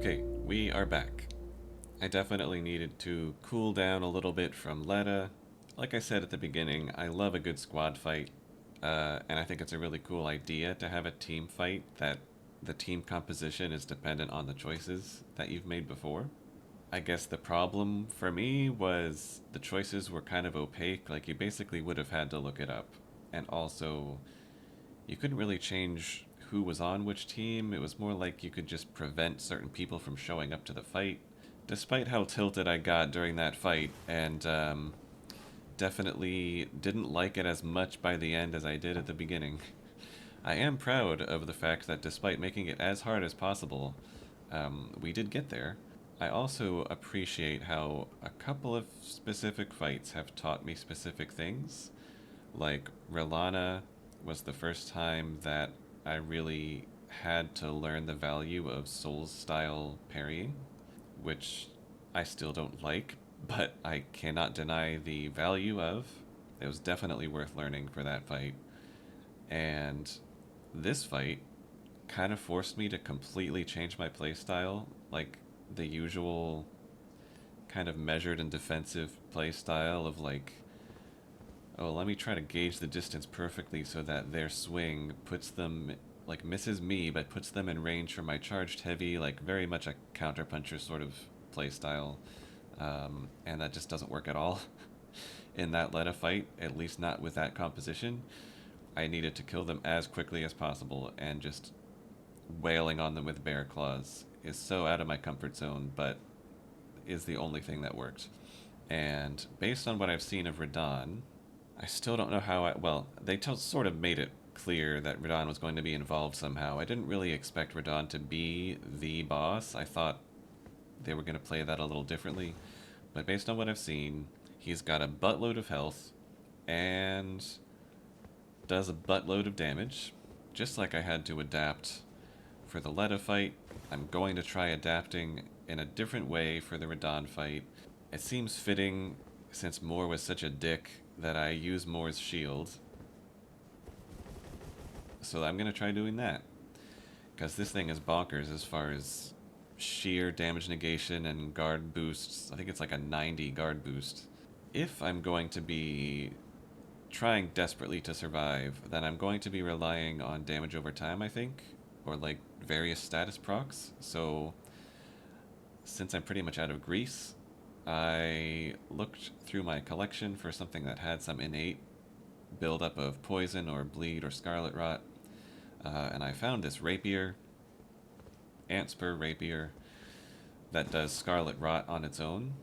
Okay, we are back. I definitely needed to cool down a little bit from Leda. Like I said at the beginning, I love a good squad fight, and I think it's a really cool idea to have a team fight that the team composition is dependent on the choices that you've made before. I guess the problem for me was the choices were kind of opaque, like you basically would have had to look it up. And also, you couldn't really change who was on which team. It was more like you could just prevent certain people from showing up to the fight. Despite how tilted I got during that fight, and definitely didn't like it as much by the end as I did at the beginning, I am proud of the fact that despite making it as hard as possible, we did get there. I also appreciate how a couple of specific fights have taught me specific things. Like Rilana was the first time that I really had to learn the value of Souls style parrying, which I still don't like, but I cannot deny the value of. It was definitely worth learning for that fight. And this fight kind of forced me to completely change my playstyle. Like the usual kind of measured and defensive playstyle of like, oh, let me try to gauge the distance perfectly so that their swing puts them, like, misses me, but puts them in range for my charged heavy, like, very much a counterpuncher sort of playstyle. And that just doesn't work at all in that Leda fight, at least not with that composition. I needed to kill them as quickly as possible, and just wailing on them with bear claws is so out of my comfort zone, but is the only thing that worked. And based on what I've seen of Radahn, I still don't know how well, they sort of made it clear that Radahn was going to be involved somehow. I didn't really expect Radahn to be the boss. I thought they were going to play that a little differently. But based on what I've seen, he's got a buttload of health and does a buttload of damage, just like I had to adapt for the Leda fight. I'm going to try adapting in a different way for the Radahn fight. It seems fitting, since Moore was such a dick, that I use Moore's shield. So I'm going to try doing that. Because this thing is bonkers as far as sheer damage negation and guard boosts. I think it's like a 90 guard boost. If I'm going to be trying desperately to survive, then I'm going to be relying on damage over time, I think. Or like various status procs. So since I'm pretty much out of grease, I looked through my collection for something that had some innate buildup of poison or bleed or scarlet rot, and I found this rapier, Antspur rapier, that does scarlet rot on its own.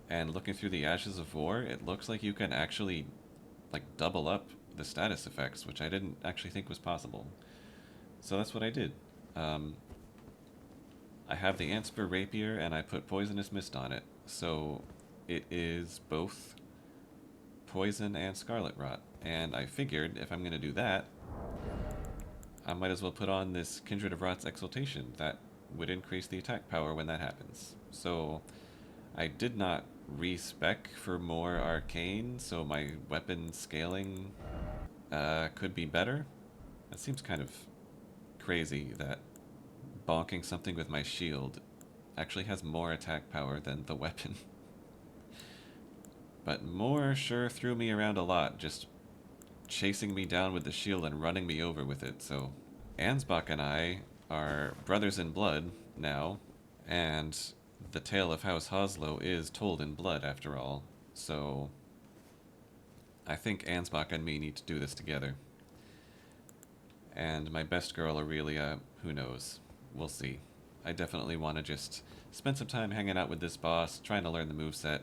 And looking through the Ashes of War, it looks like you can actually like double up the status effects, which I didn't actually think was possible. So that's what I did. Um, I have the Antspur rapier and I put poisonous mist on it, so it is both poison and scarlet rot. And I figured if I'm going to do that, I might as well put on this Kindred of Rot's exaltation that would increase the attack power when that happens. So I did not respec for more arcane, so my weapon scaling could be better. That seems kind of crazy that bonking something with my shield actually has more attack power than the weapon. But Moore sure threw me around a lot, just chasing me down with the shield and running me over with it, so Ansbach and I are brothers in blood now, and the tale of House Hoslow is told in blood after all, so I think Ansbach and me need to do this together. And my best girl, Aurelia, who knows? We'll see. I definitely want to just spend some time hanging out with this boss, trying to learn the moveset.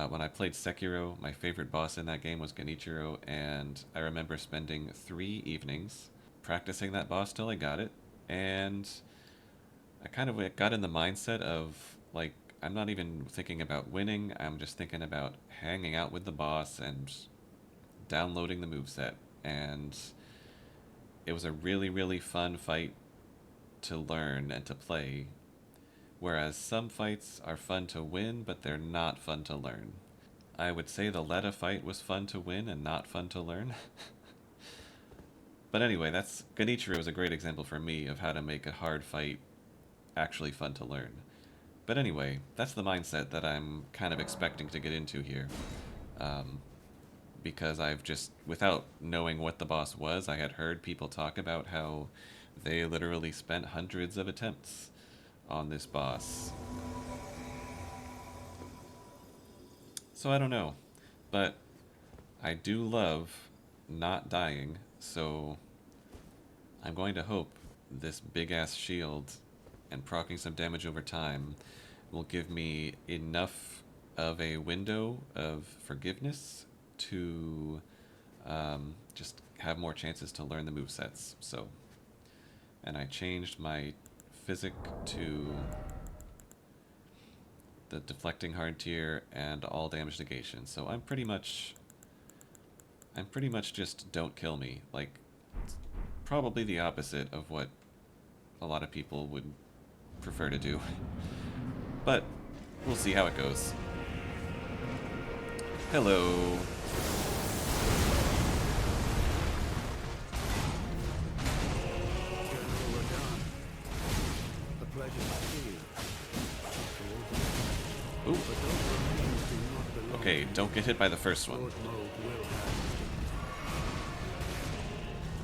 When I played Sekiro, my favorite boss in that game was Genichiro, and I remember spending 3 evenings practicing that boss till I got it, and I kind of got in the mindset of, like, I'm not even thinking about winning, I'm just thinking about hanging out with the boss and downloading the moveset, and it was a really, really fun fight to learn and to play. Whereas some fights are fun to win, but they're not fun to learn. I would say the Leda fight was fun to win and not fun to learn. But anyway, that's Genichiro is a great example for me of how to make a hard fight actually fun to learn. But anyway, that's the mindset that I'm kind of expecting to get into here. Because I've just, without knowing what the boss was, I had heard people talk about how they literally spent hundreds of attempts on this boss. So I don't know, but I do love not dying, so I'm going to hope this big-ass shield and proccing some damage over time will give me enough of a window of forgiveness to just have more chances to learn the movesets. So, and I changed my physic to the deflecting hard tier and all damage negation. So I'm pretty much just don't kill me. Like, probably the opposite of what a lot of people would prefer to do. But we'll see how it goes. Hello. Ooh. Okay, don't get hit by the first one.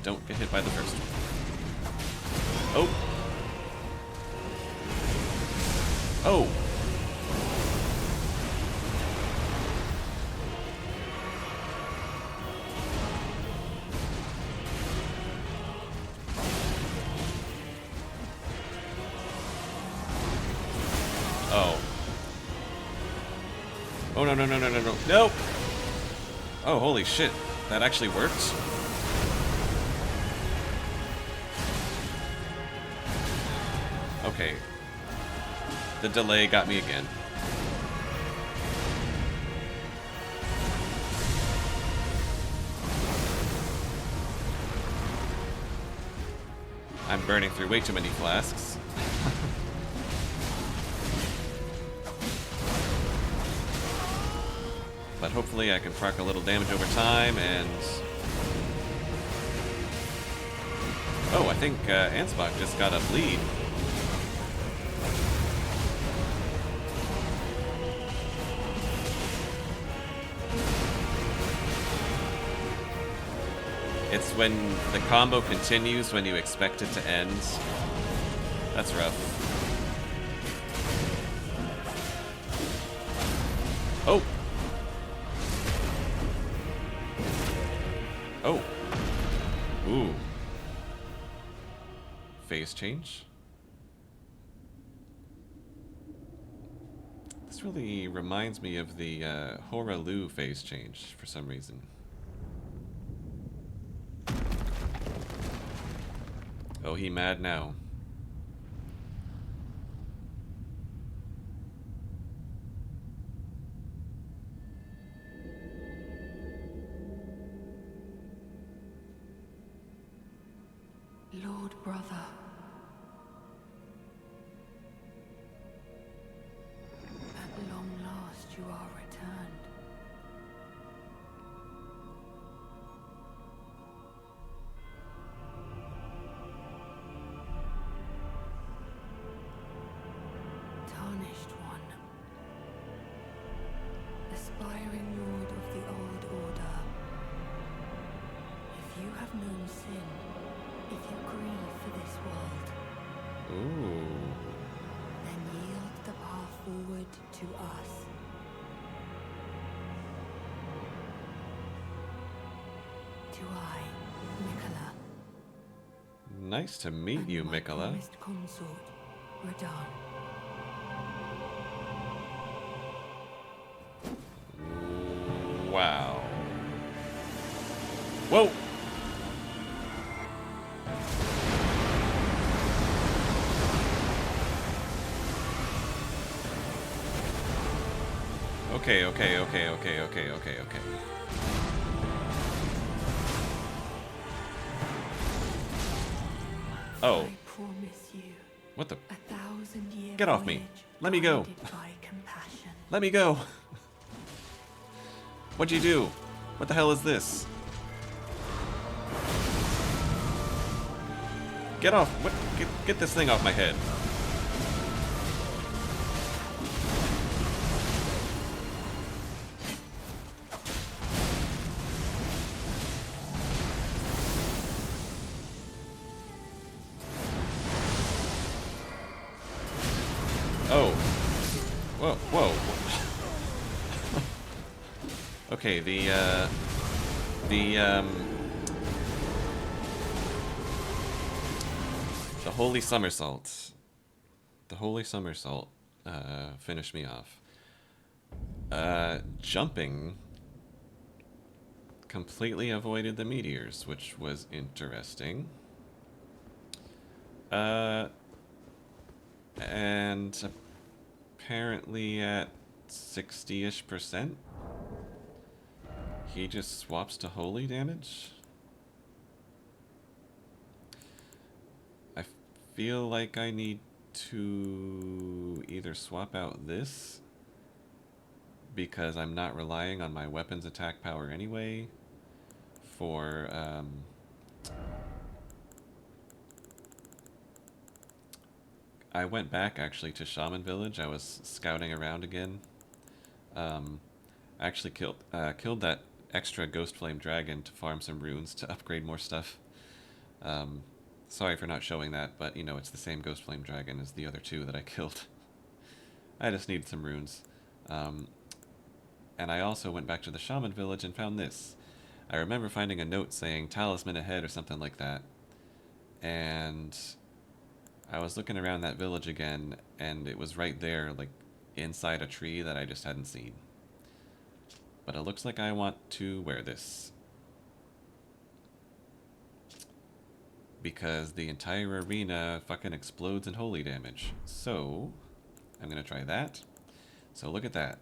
Don't get hit by the first one. Oh! Oh! Oh. Oh, no, no, no, no, no, no. Nope! Oh, holy shit. That actually worked? Okay. The delay got me again. I'm burning through way too many flasks. But hopefully I can proc a little damage over time, and... Oh, I think Ansbach just got a bleed. It's when the combo continues when you expect it to end. That's rough. Oh! Oh! Ooh. Phase change? This really reminds me of the Horalu phase change for some reason. Oh, he mad now. Lord brother. At long last you are returned. Tarnished one. Aspiring lord of the old order. If you have known sin, if you grieve for this world, Ooh. then yield the path forward to us. To I, Miquella. Nice to meet you, my Miquella. promised consort, Radahn. Wow. Whoa! Okay, okay, okay, okay, okay, okay, okay. Oh. I promise you, What the? 1,000-year Get off me. voyage Let me go. guided by compassion. Let me go. What'd you do? What the hell is this? Get off. What? Get this thing off my head. Whoa, whoa. Okay, the holy somersault. The holy somersault finished me off. Jumping completely avoided the meteors, which was interesting. And apparently at 60-ish%, he just swaps to holy damage. I feel like I need to either swap out this, because I'm not relying on my weapon's attack power anyway, for I went back actually to Shaman Village. I was scouting around again. I actually killed that extra Ghost Flame Dragon to farm some runes to upgrade more stuff. Sorry for not showing that, but you know, it's the same Ghost Flame Dragon as the other two that I killed. I just needed some runes. And I also went back to the Shaman Village and found this. I remember finding a note saying talisman ahead or something like that. And I was looking around that village again, and it was right there, like inside a tree that I just hadn't seen. But it looks like I want to wear this, because the entire arena fucking explodes in holy damage. So I'm gonna try that. So look at that.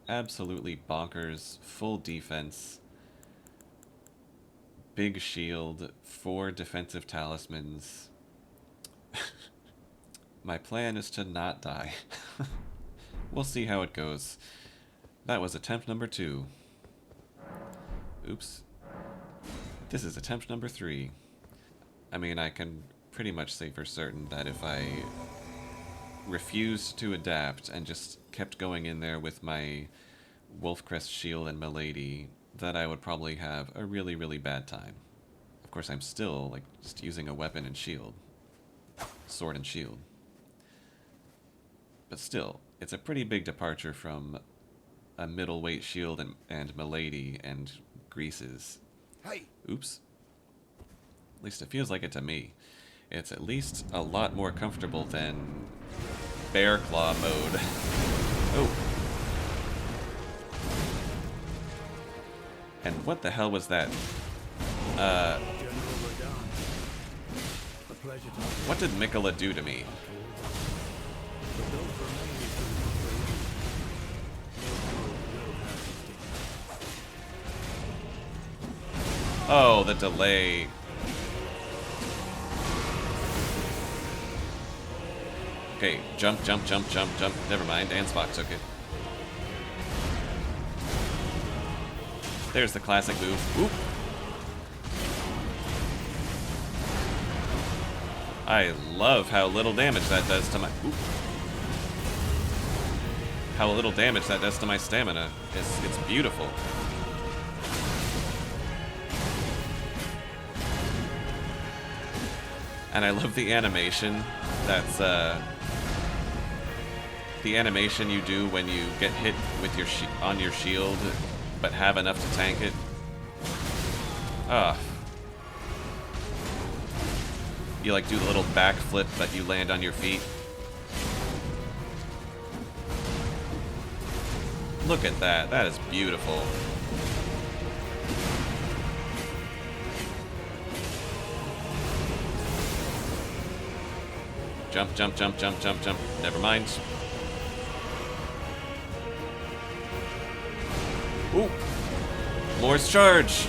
Absolutely bonkers, full defense, big shield, 4 defensive talismans. My plan is to not die. We'll see how it goes. That was attempt number 2. Oops. This is attempt number 3. I mean, I can pretty much say for certain that if I refused to adapt and just kept going in there with my Wolfcrest shield and Milady, that I would probably have a really, really bad time. Of course, I'm still, like, just using a weapon and shield. Sword and shield. But still, it's a pretty big departure from a middleweight shield and Milady and greases. Hey. Oops. At least it feels like it to me. It's at least a lot more comfortable than Bear Claw mode. Oh. And what the hell was that? What did Miquella do to me? Oh, the delay. Okay, jump, jump, jump, jump, jump. Never mind, Ansbach took it. There's the classic move. Oop. I love how little damage that does to my... Oop. How little damage that does to my stamina. It's beautiful. And I love the animation. That's the animation you do when you get hit with your on your shield, but have enough to tank it. Ah. You like do the little backflip that you land on your feet. Look at that. That is beautiful. Jump, jump, jump, jump, jump, jump. Never mind. Ooh. Morse charge.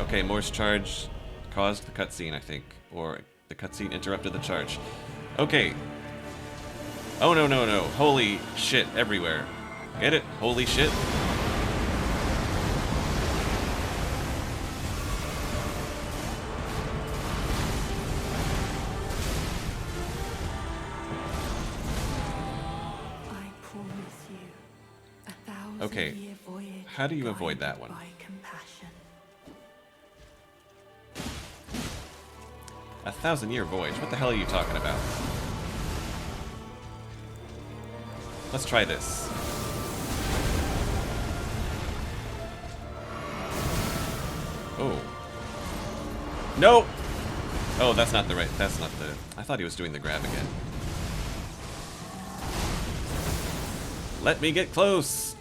Okay, Morse charge caused the cutscene, I think. Or the cutscene interrupted the charge. Okay. Oh, no, no, no. Holy shit everywhere. Get it? Holy shit. Okay, how do you avoid that one? 1,000-year voyage? What the hell are you talking about? Let's try this. Oh. No! Oh, that's not the right... That's not the... I thought he was doing the grab again. Let me get close!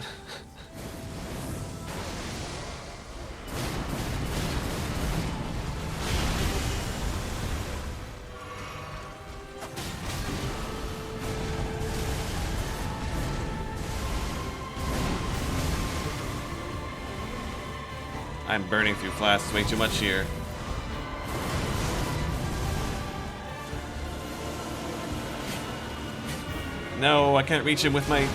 I'm burning through flasks way too much here. No, I can't reach him with my...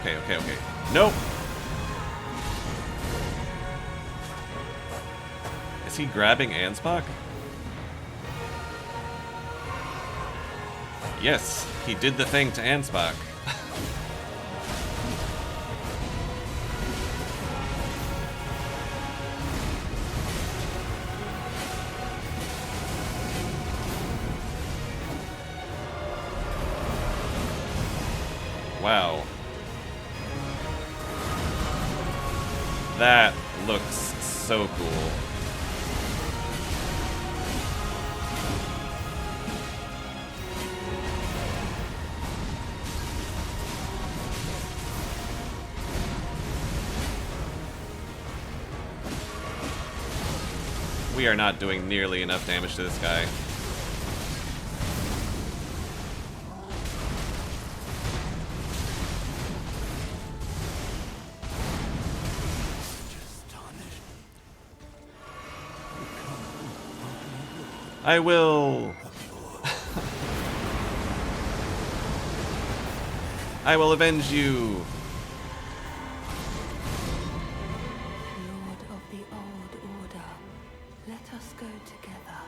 Okay. Nope! Is he grabbing Ansbach? Yes, he did the thing to Ansbach. Wow. That looks so cool. We are not doing nearly enough damage to this guy. I will... I will avenge you! Lord of the old order, let us go together.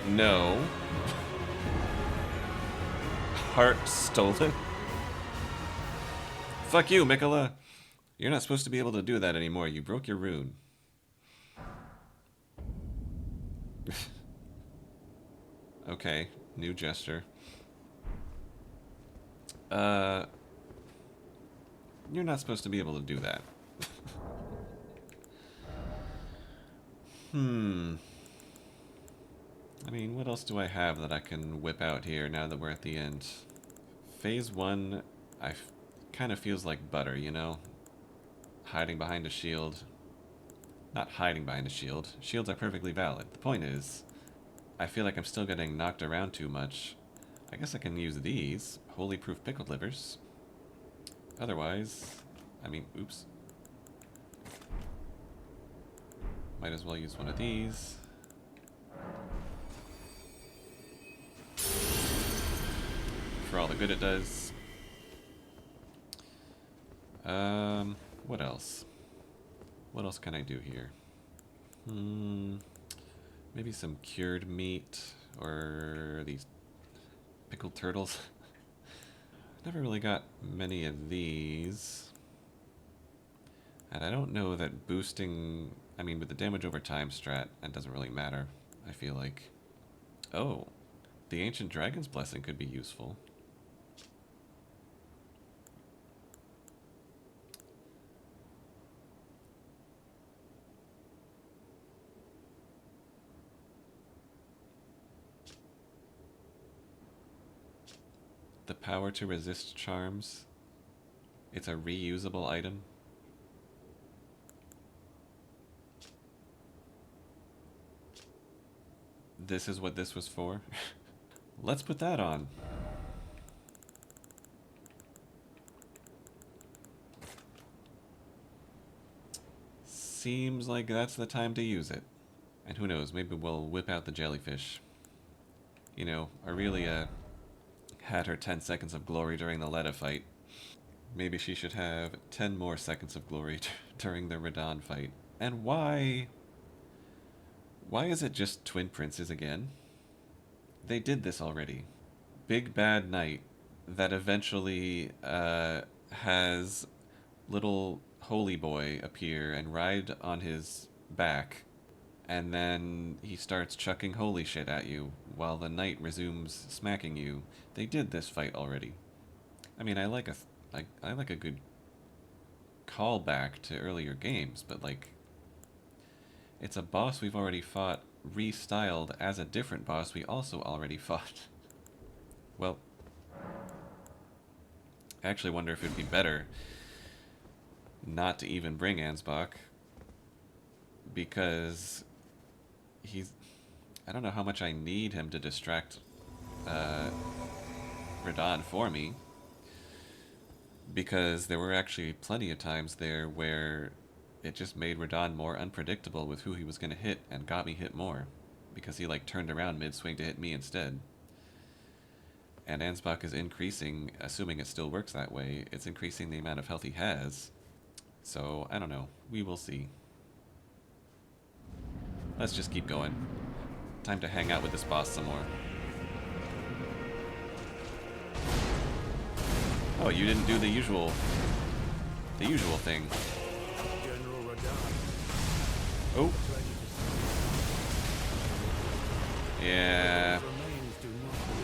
No. Heart stolen? Fuck you, Miquella! You're not supposed to be able to do that anymore. You broke your rune. Okay, new gesture. You're not supposed to be able to do that. I mean, what else do I have that I can whip out here now that we're at the end? Phase 1, kind of feels like butter, you know? Hiding behind a shield. Not hiding behind a shield. Shields are perfectly valid. The point is, I feel like I'm still getting knocked around too much. I guess I can use these. Holy proof pickled livers. Otherwise, I mean, oops. Might as well use one of these. For all the good it does. What else? What else can I do here? Maybe some cured meat, or these pickled turtles. Never really got many of these. And I don't know that boosting, I mean, with the damage over time strat, that doesn't really matter, I feel like. Oh, the Ancient Dragon's Blessing could be useful. The power to resist charms. It's a reusable item. This is what this was for. Let's put that on. Seems like that's the time to use it. And who knows, maybe we'll whip out the jellyfish. You know, Aurelia had her 10 seconds of glory during the Leda fight. Maybe she should have 10 more seconds of glory during the Radahn fight. And why? Why is it just twin princes again? They did this already. Big bad knight that eventually has little holy boy appear and ride on his back, and then he starts chucking holy shit at you while the knight resumes smacking you. They did this fight already. I mean, I like a good callback to earlier games, but like, it's a boss we've already fought, restyled as a different boss we also already fought. Well, I actually wonder if it'd be better not to even bring Ansbach, because he's... I don't know how much I need him to distract Radahn for me, because there were actually plenty of times there where it just made Radahn more unpredictable with who he was going to hit and got me hit more, because he like turned around mid-swing to hit me instead. And Ansbach is increasing, assuming it still works that way, it's increasing the amount of health he has. So, I don't know. We will see. Let's just keep going. Time to hang out with this boss some more. Oh, you didn't do the usual thing. General Radahn. Oh. Yeah.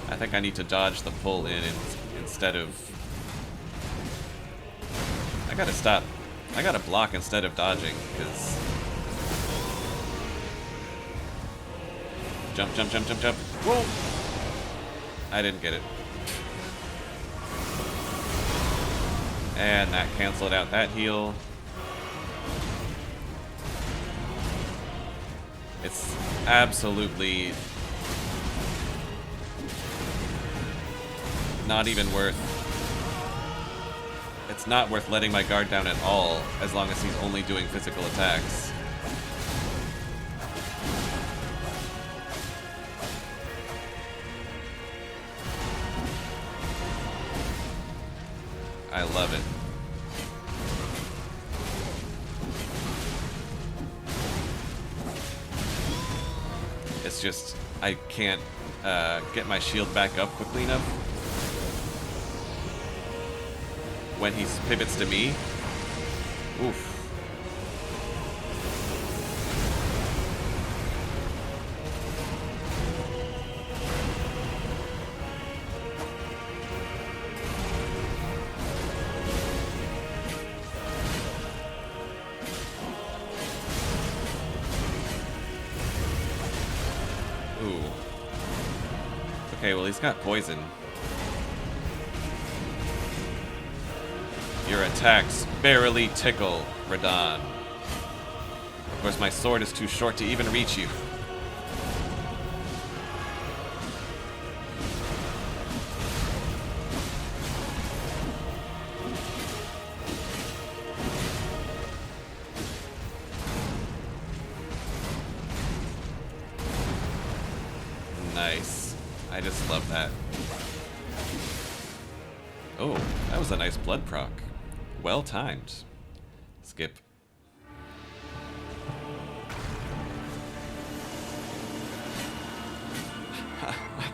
I think I need to dodge the pull in instead of... I gotta stop. I gotta block instead of dodging, because... Jump, jump, jump, jump, jump. Whoa! I didn't get it. And that canceled out that heal. It's absolutely not even worth... It's not worth letting my guard down at all, as long as he's only doing physical attacks. I love it. It's just, I can't get my shield back up quickly enough. When he pivots to me, oof. Ooh. Okay, well, he's got poison. Your attacks barely tickle, Radahn. Of course, my sword is too short to even reach you. Nice. I just love that. Oh, that was a nice blood proc. Well timed. Skip.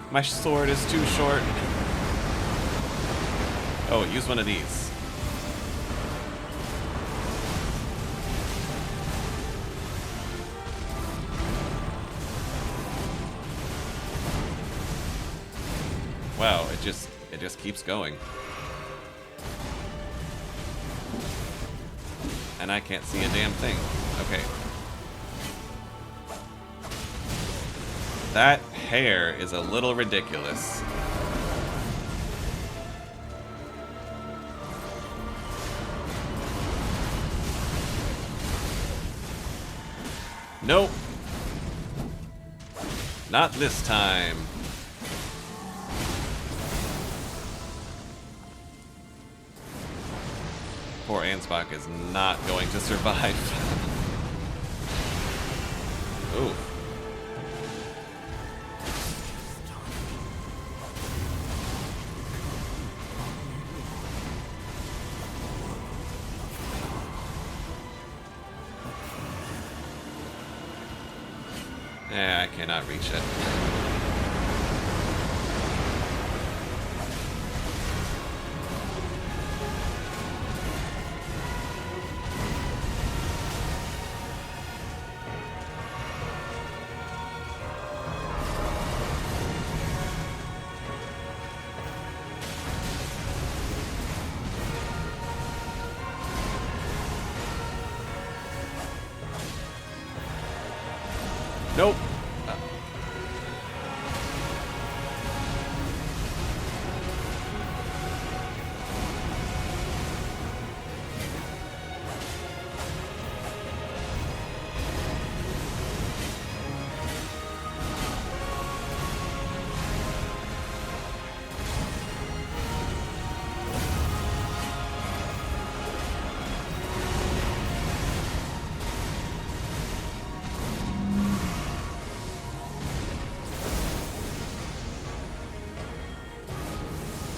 My sword is too short. Oh, use one of these. Wow, it just keeps going. And I can't see a damn thing. Okay. That hair is a little ridiculous. Nope. Not this time. Poor Ansbach is not going to survive. Ooh. I cannot reach it. Nope.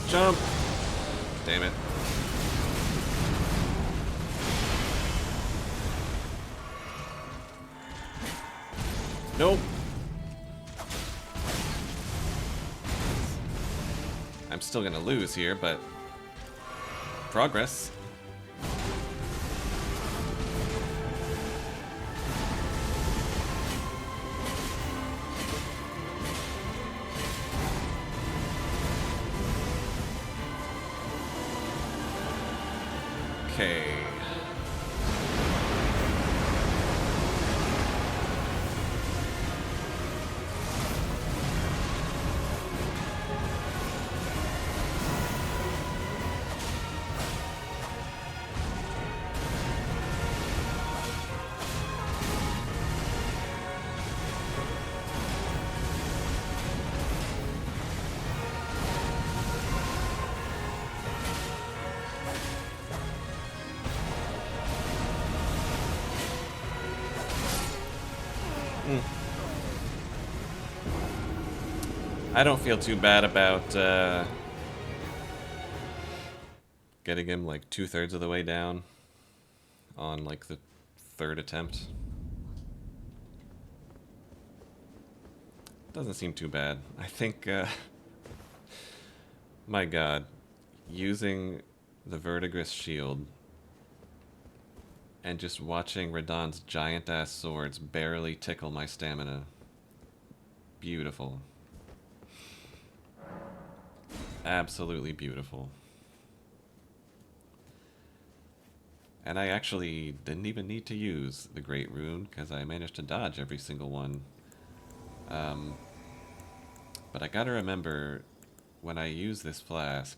Jump! Damn it. Nope. I'm still gonna lose here, but progress. Okay. I don't feel too bad about getting him like 2/3 of the way down on like the 3rd attempt. Doesn't seem too bad. I think, my god, using the Verdigris shield and just watching Radahn's giant-ass swords barely tickle my stamina. Beautiful. Absolutely beautiful. And I actually didn't even need to use the Great Rune, because I managed to dodge every single one. But I gotta remember, when I use this flask,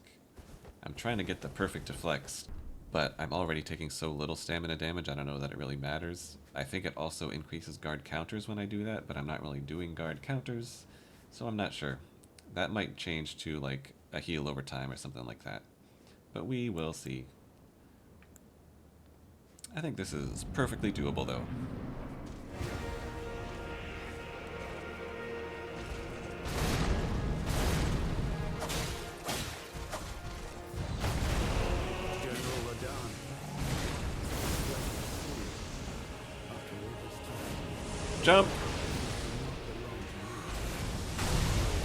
I'm trying to get the perfect deflects, but I'm already taking so little stamina damage, I don't know that it really matters. I think it also increases guard counters when I do that, but I'm not really doing guard counters, so I'm not sure. That might change to like a heal over time or something like that. But we will see. I think this is perfectly doable though. General Radahn. Jump!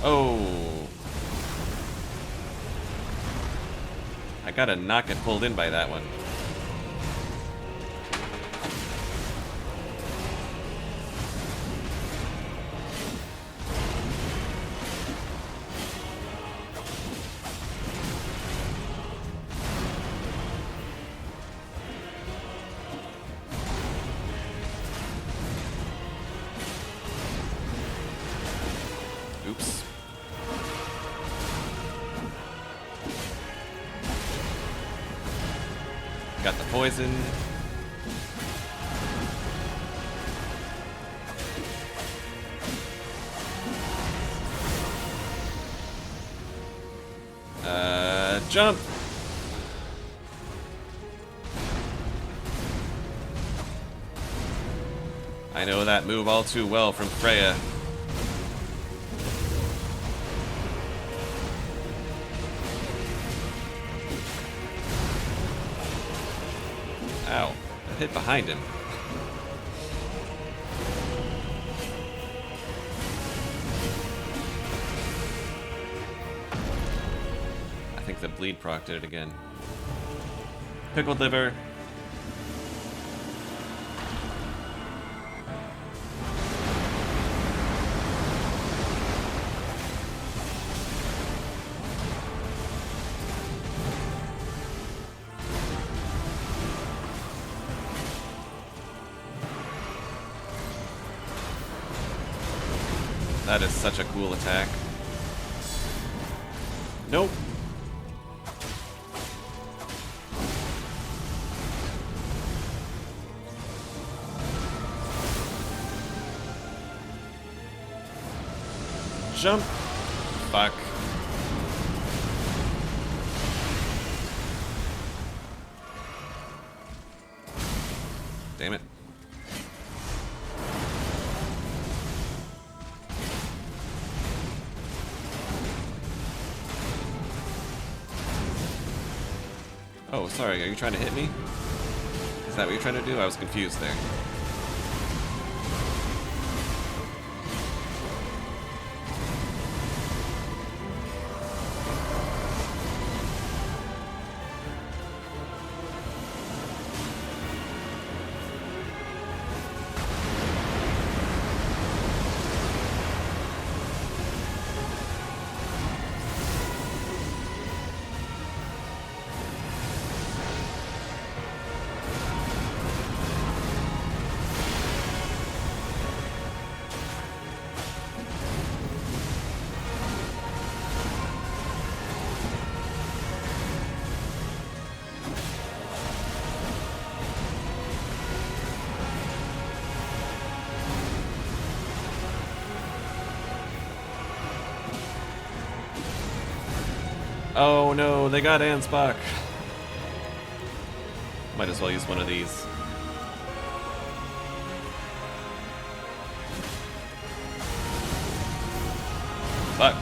Oh! I gotta not get pulled in by that one. Oops. Got the poison. Jump! I know that move all too well from Freya. Ow. I hit behind him. I think the bleed proc did it again. Pickled liver. That is such a cool attack. Nope. Jump. Fuck. Damn it. Oh, sorry, are you trying to hit me? Is that what you're trying to do? I was confused there. Oh no, they got Ansbach. Might as well use one of these. Fuck.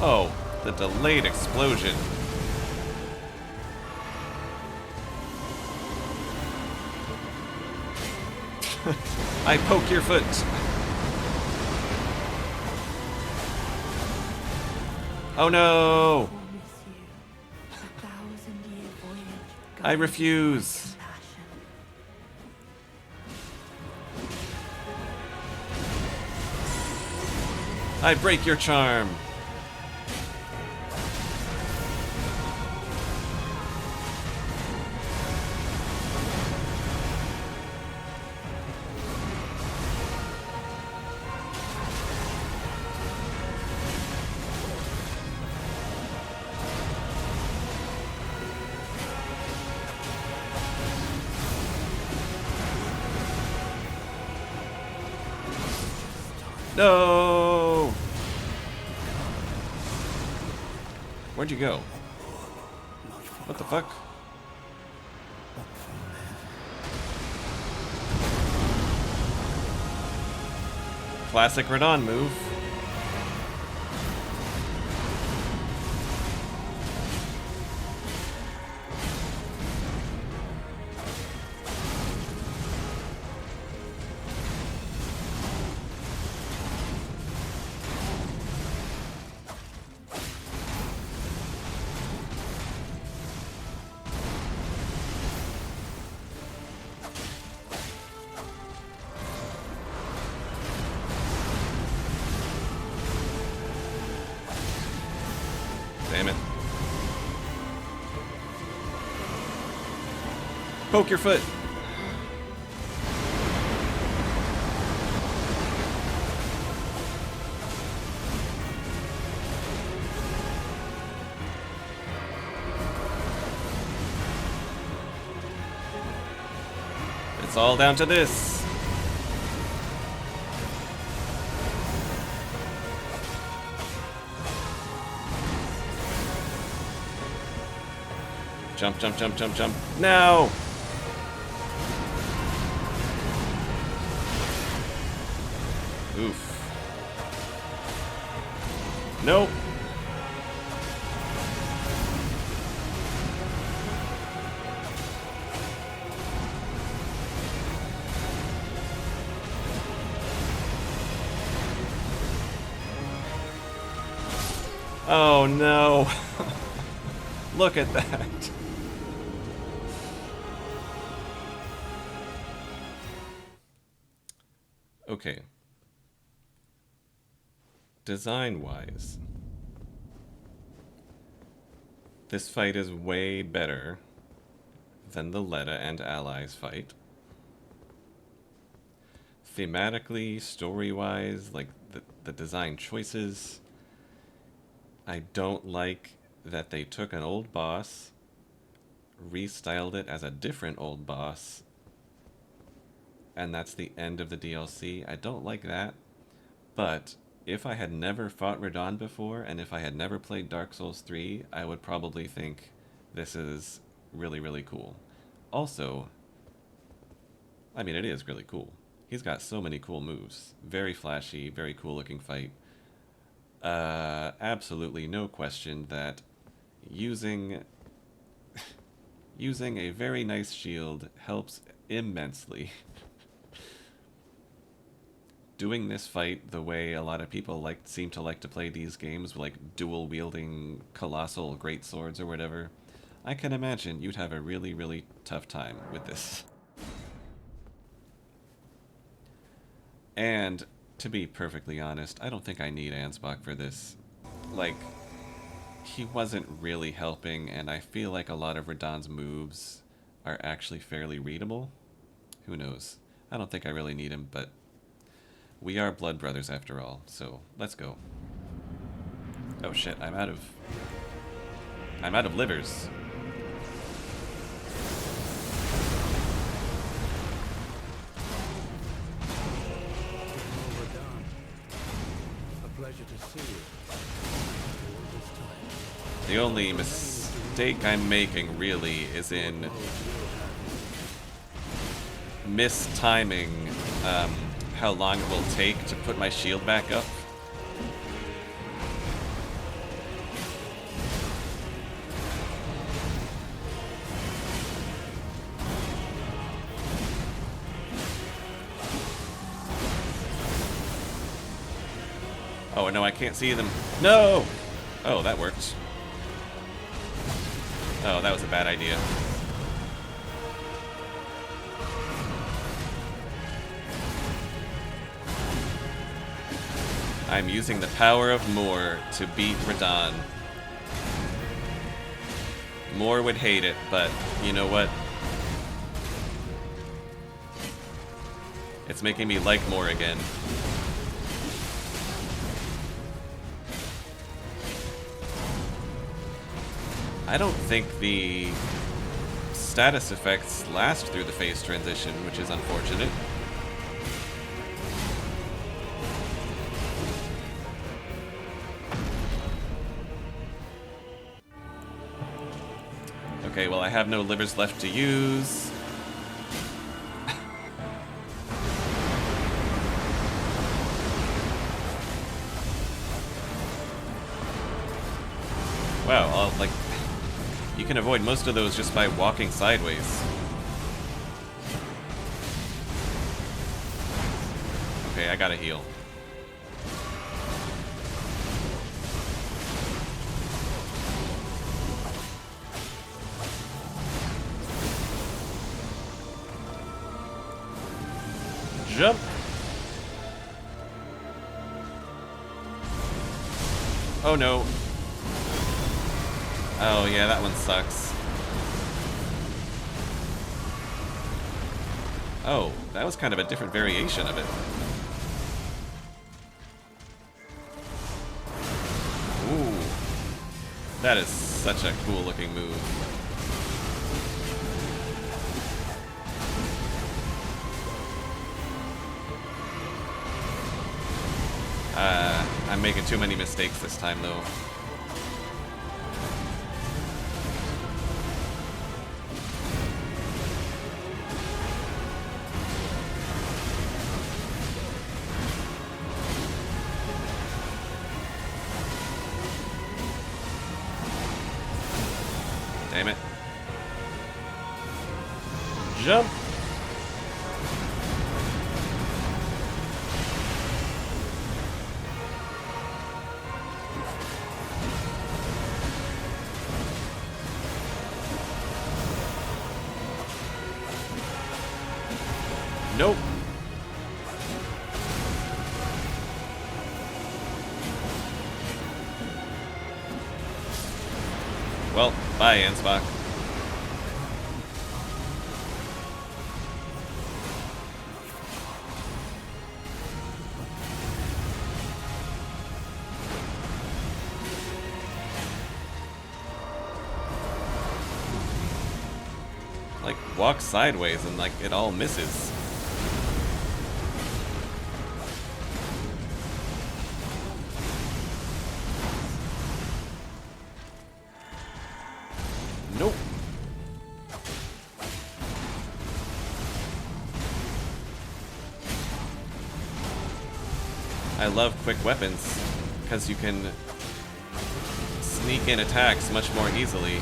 Oh, the delayed explosion. I poke your foot. Oh no! I refuse. I break your charm. No! Where'd you go? What the fuck? Classic Radahn move. Damn it. Poke your foot. It's all down to this. Jump, jump, jump, jump, jump. No! Oof. Nope. Oh no! Look at that! Okay. Design-wise, this fight is way better than the Leda and allies fight. Thematically, story-wise, like the design choices, I don't like that they took an old boss, restyled it as a different old boss, and that's the end of the DLC. I don't like that, but if I had never fought Radahn before, and if I had never played Dark Souls 3, I would probably think this is really, really cool. Also, I mean, it is really cool. He's got so many cool moves. Very flashy, very cool looking fight. Absolutely no question that using using a very nice shield helps immensely. Doing this fight the way a lot of people seem to like to play these games, like dual wielding colossal great swords or whatever, I can imagine you'd have a really, really tough time with this. And to be perfectly honest, I don't think I need Ansbach for this. Like, he wasn't really helping, and I feel like a lot of Radahn's moves are actually fairly readable. Who knows? I don't think I really need him, but we are blood brothers after all, so let's go. Oh shit, I'm out of livers. Radahn. A pleasure to see you. The only mistake I'm making, really, is in mistiming how long it will take to put my shield back up. Oh no, I can't see them. No! Oh, that worked. Oh, that was a bad idea. I'm using the power of more to beat Radahn. More would hate it, but you know what? It's making me like more again. I don't think the status effects last through the phase transition, which is unfortunate. Okay, well, I have no livers left to use. Wow, you can avoid most of those just by walking sideways. Okay, I gotta heal. Jump! Oh no. Oh yeah, that one sucks. Oh, that was kind of a different variation of it. Ooh. That is such a cool looking move. I'm making too many mistakes this time, though. Damn it. Jump! Nope. Well, bye, Ansbach. Like, walk sideways and, like, it all misses. Nope. I love quick weapons, because you can sneak in attacks much more easily.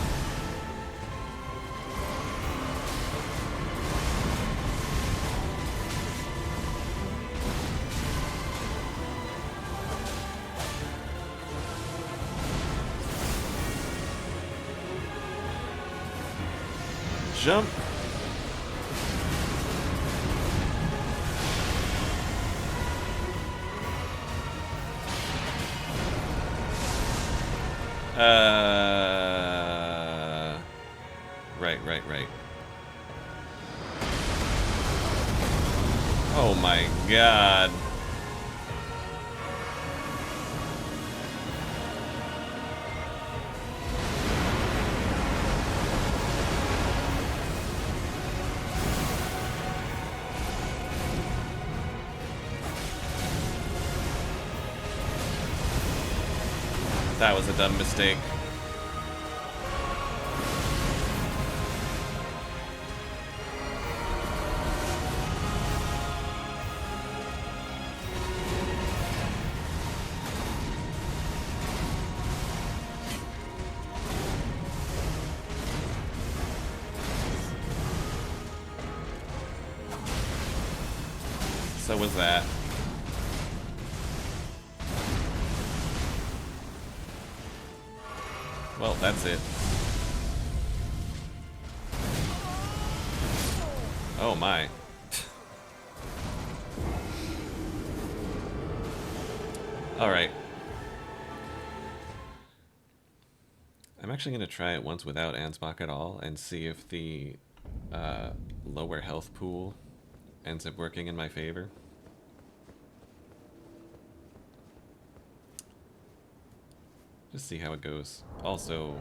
Jump. Right. Oh my god. That was a dumb mistake. So was that. Well, that's it. Oh my. Alright. I'm actually going to try it once without Ansbach at all and see if the lower health pool ends up working in my favor. Just see how it goes. Also,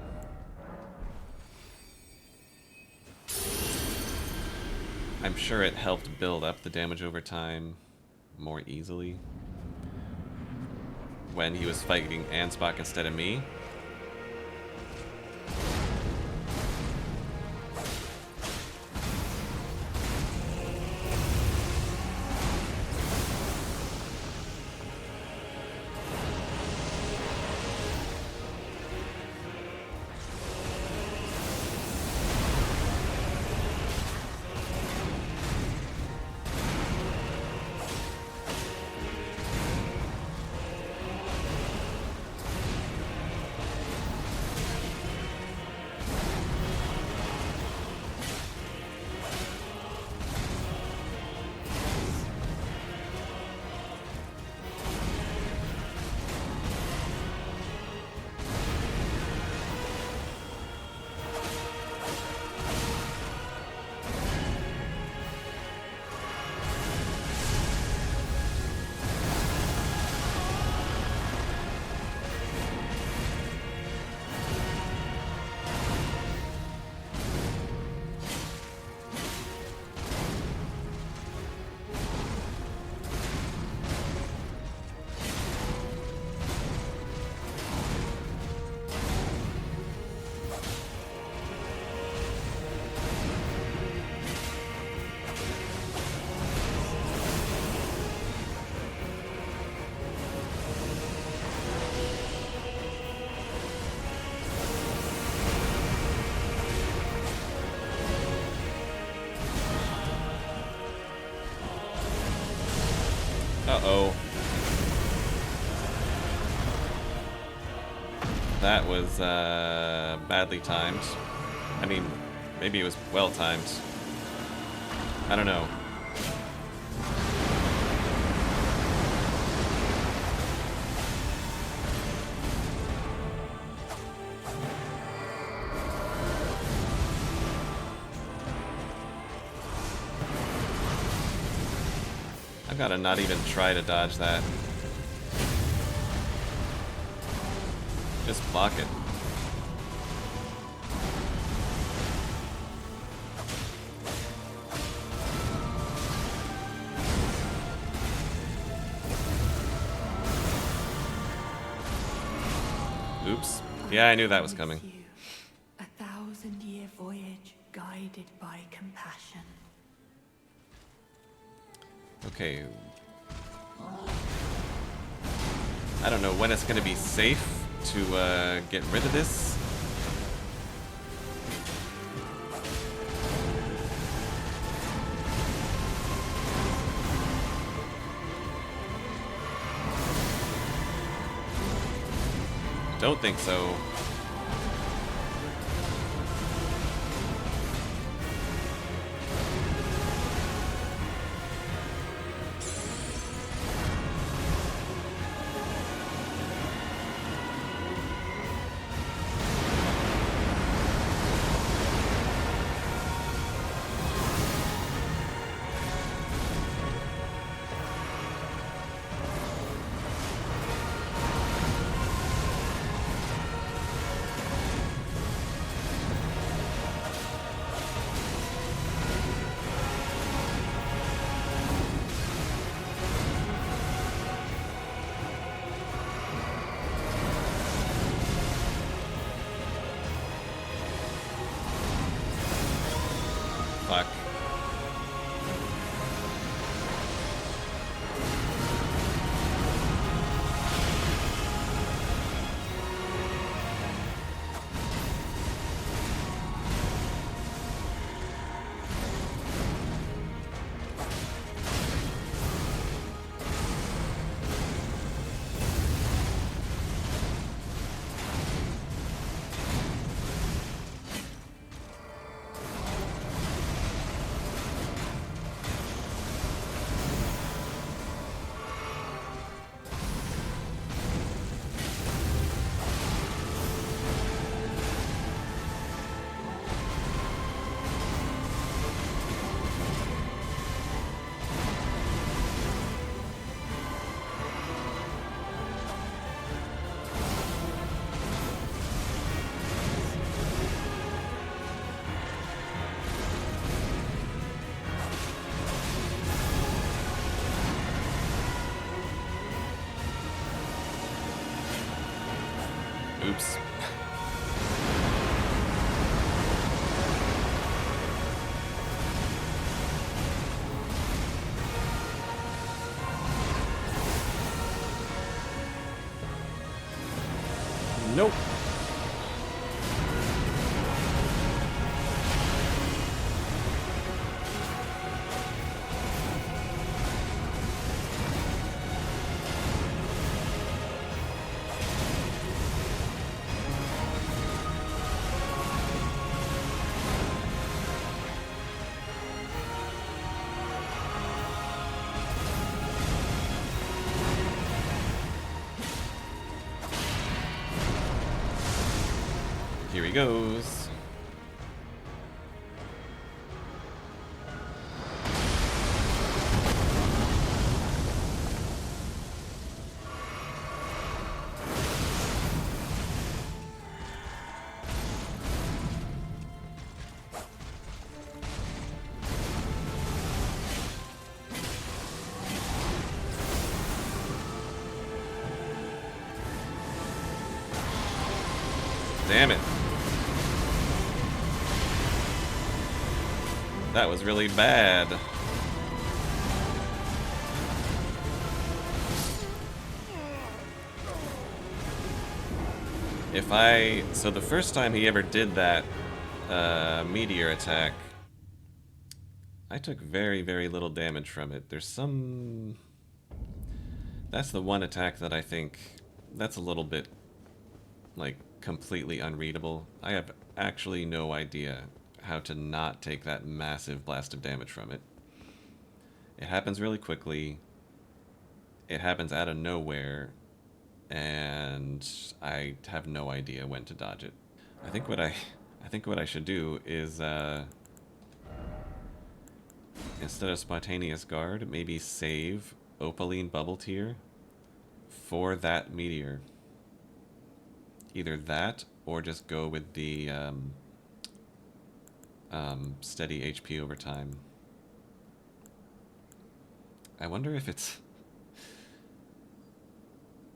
I'm sure it helped build up the damage over time more easily when he was fighting Ansbach instead of me. Uh-oh. That was badly timed. I mean, maybe it was well timed. I don't know. gotta not even try to dodge that. Just block it. Oops. Yeah, I knew that was coming. A 1,000-year voyage guided by compassion. Okay. I don't know when it's gonna be safe to get rid of this. Don't think so. Fuck. Oops. Nope. Here he goes. Damn it. That was really bad. So the first time he ever did that meteor attack, I took very, very little damage from it. That's the one attack that I think, that's a little bit, like, completely unreadable. I have actually no idea how to not take that massive blast of damage from it. It happens really quickly. It happens out of nowhere, and I have no idea when to dodge it. I think what I should do is instead of Spontaneous Guard, maybe save Opaline Bubble Tier for that meteor. Either that, or just go with the steady HP over time. I wonder if it's...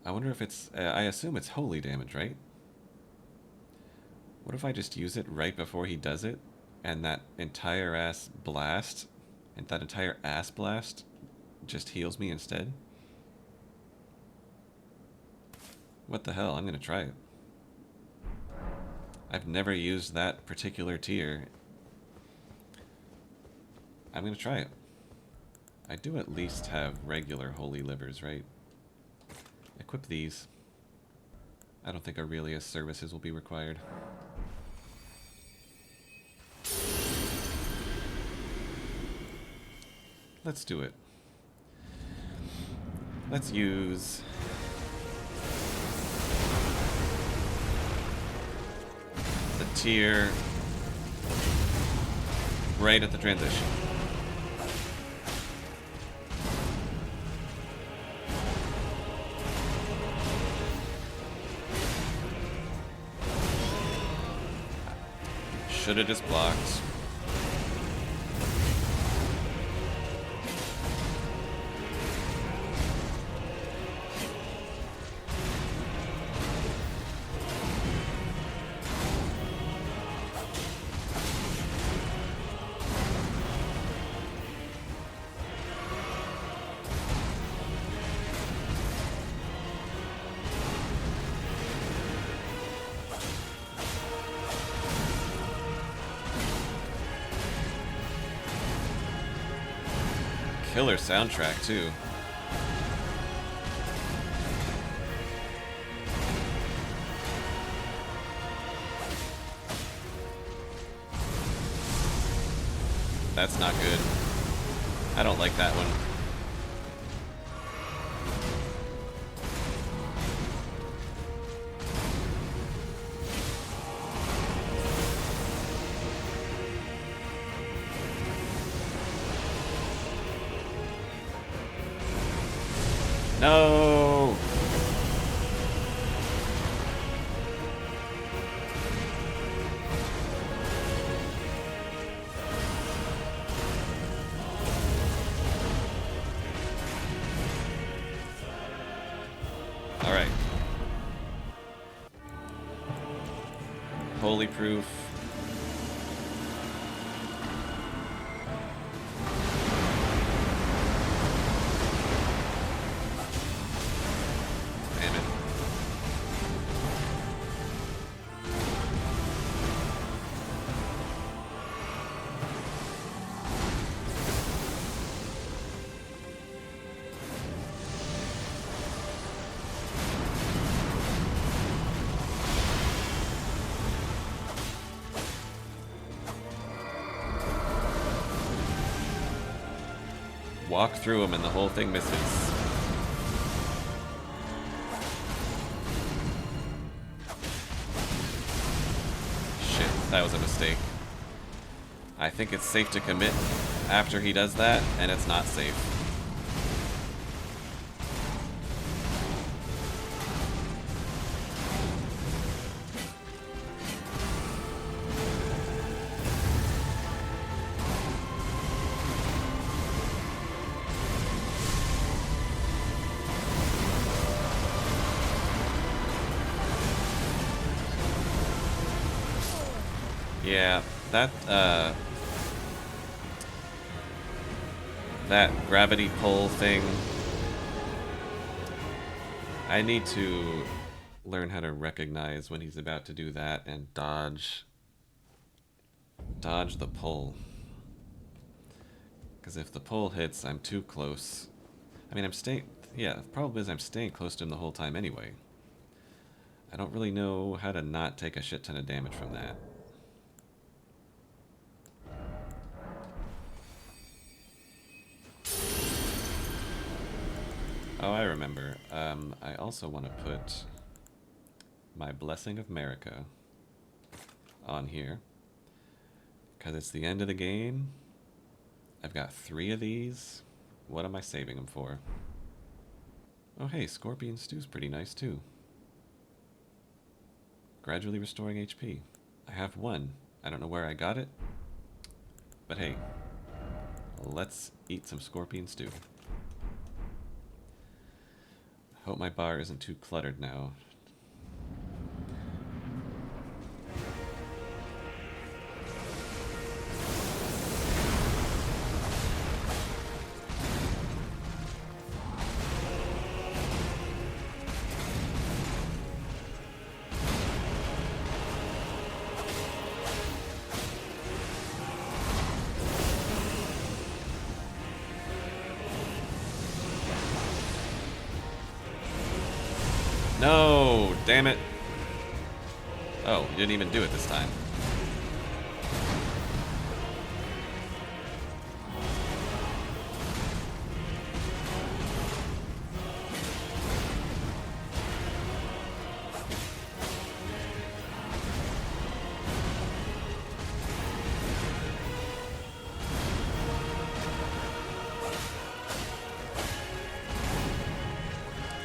I assume it's holy damage, right? What if I just use it right before he does it, and that entire ass blast, just heals me instead? What the hell? I'm gonna try it. I've never used that particular tier. I'm gonna try it. I do at least have regular holy livers, right? Equip these. I don't think Aurelia's services will be required. Let's do it. Let's use... the tier right at the transition. Should have just blocked. Killer soundtrack, too. That's not good. I don't like that one. No! Alright. Holy proof. Walk through them and the whole thing misses. Shit, that was a mistake. I think it's safe to commit after he does that, and it's not safe. Yeah, that gravity pull thing, I need to learn how to recognize when he's about to do that and dodge the pull. Because if the pull hits, I'm too close. I mean, yeah, the problem is I'm staying close to him the whole time anyway. I don't really know how to not take a shit ton of damage from that. Oh, I remember. I also want to put my Blessing of Marika on here, because it's the end of the game. I've got 3 of these. What am I saving them for? Oh hey, scorpion stew's pretty nice too. Gradually restoring HP. I have 1. I don't know where I got it. But hey, let's eat some scorpion stew. Hope my bar isn't too cluttered now. No! Damn it! Oh, you didn't even do it this time.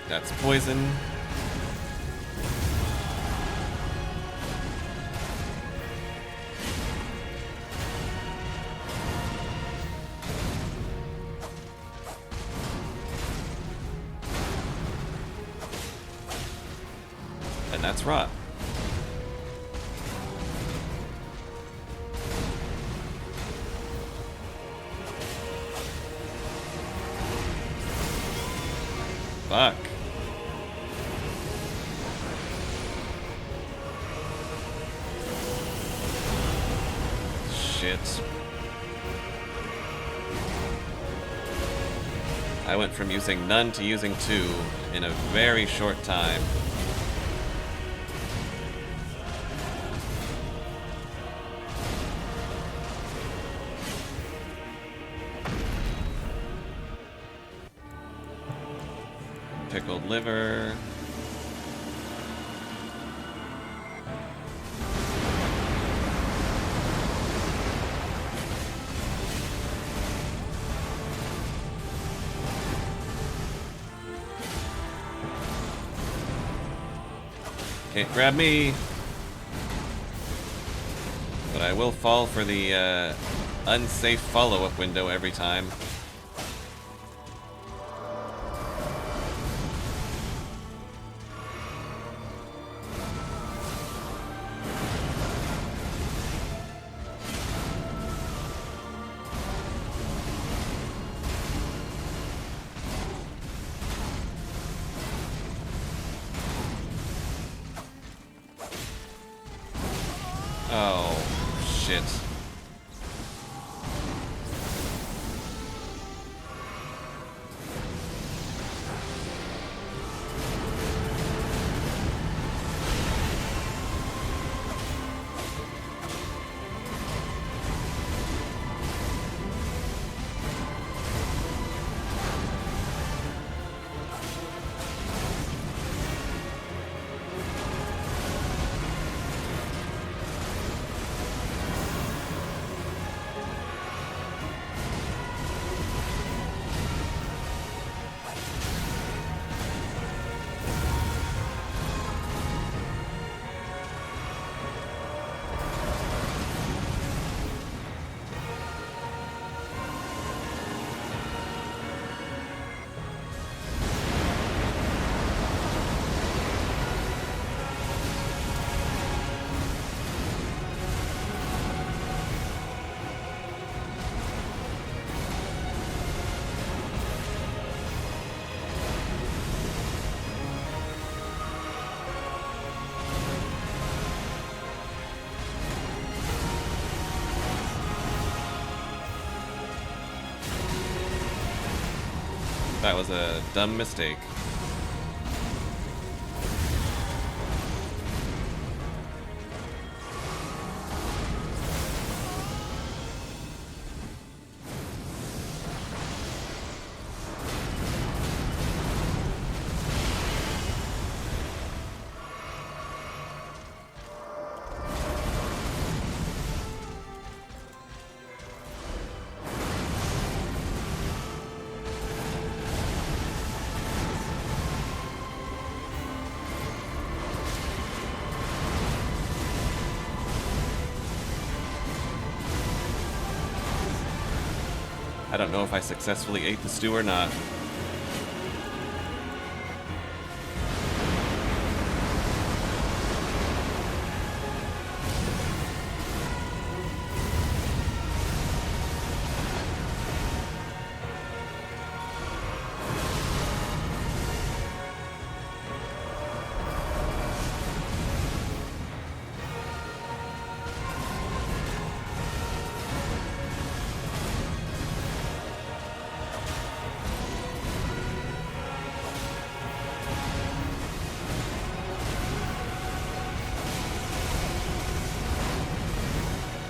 That's poison. And that's rot. Fuck. Shit. I went from using none to using 2 in a very short time. Pickled liver. Can't grab me. But I will fall for the unsafe follow-up window every time. Oh, shit. That was a dumb mistake. I don't know if I successfully ate the stew or not.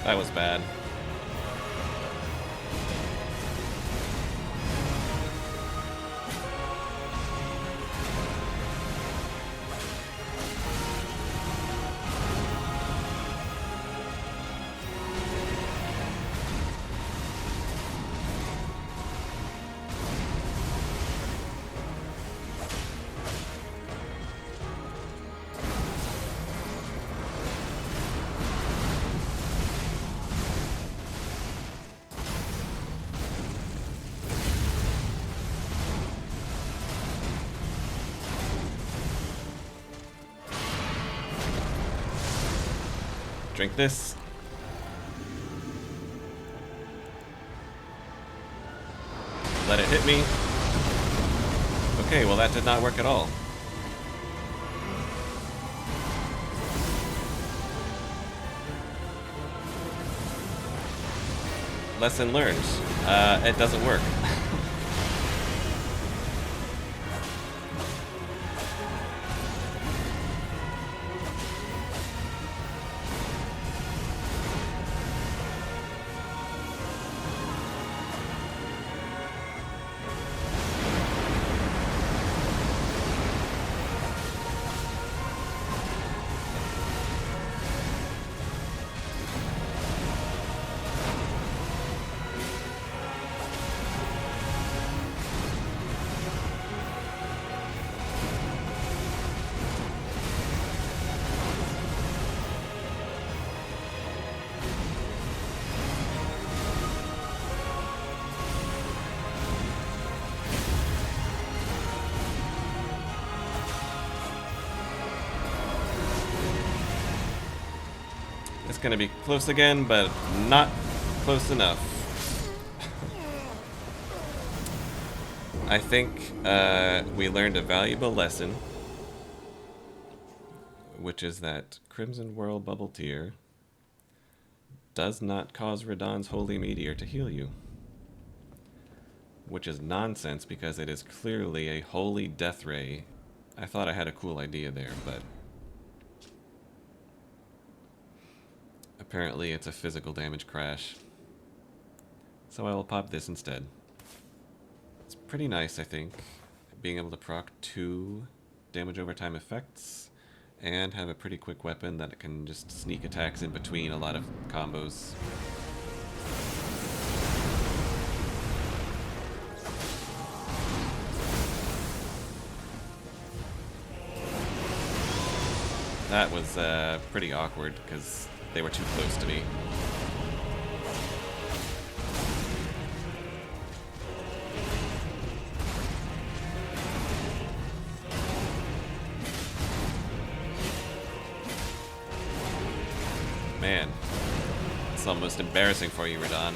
That was bad. Drink this. Let it hit me. Okay, well that did not work at all. Lesson learned. It doesn't work. It's gonna be close again, but not close enough. I think we learned a valuable lesson, which is that Crimson Whirl Bubble Tear does not cause Radahn's Holy Meteor to heal you. Which is nonsense because it is clearly a holy death ray. I thought I had a cool idea there, but apparently it's a physical damage crash. So I will pop this instead. It's pretty nice, I think, being able to proc 2 damage over time effects and have a pretty quick weapon that can just sneak attacks in between a lot of combos. That was pretty awkward because they were too close to me. Man, it's almost embarrassing for you, Radahn.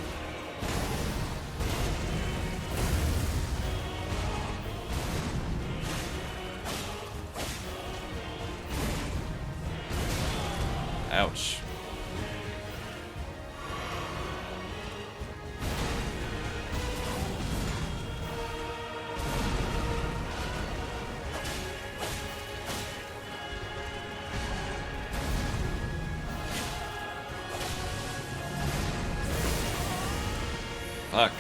Ouch. Fuck.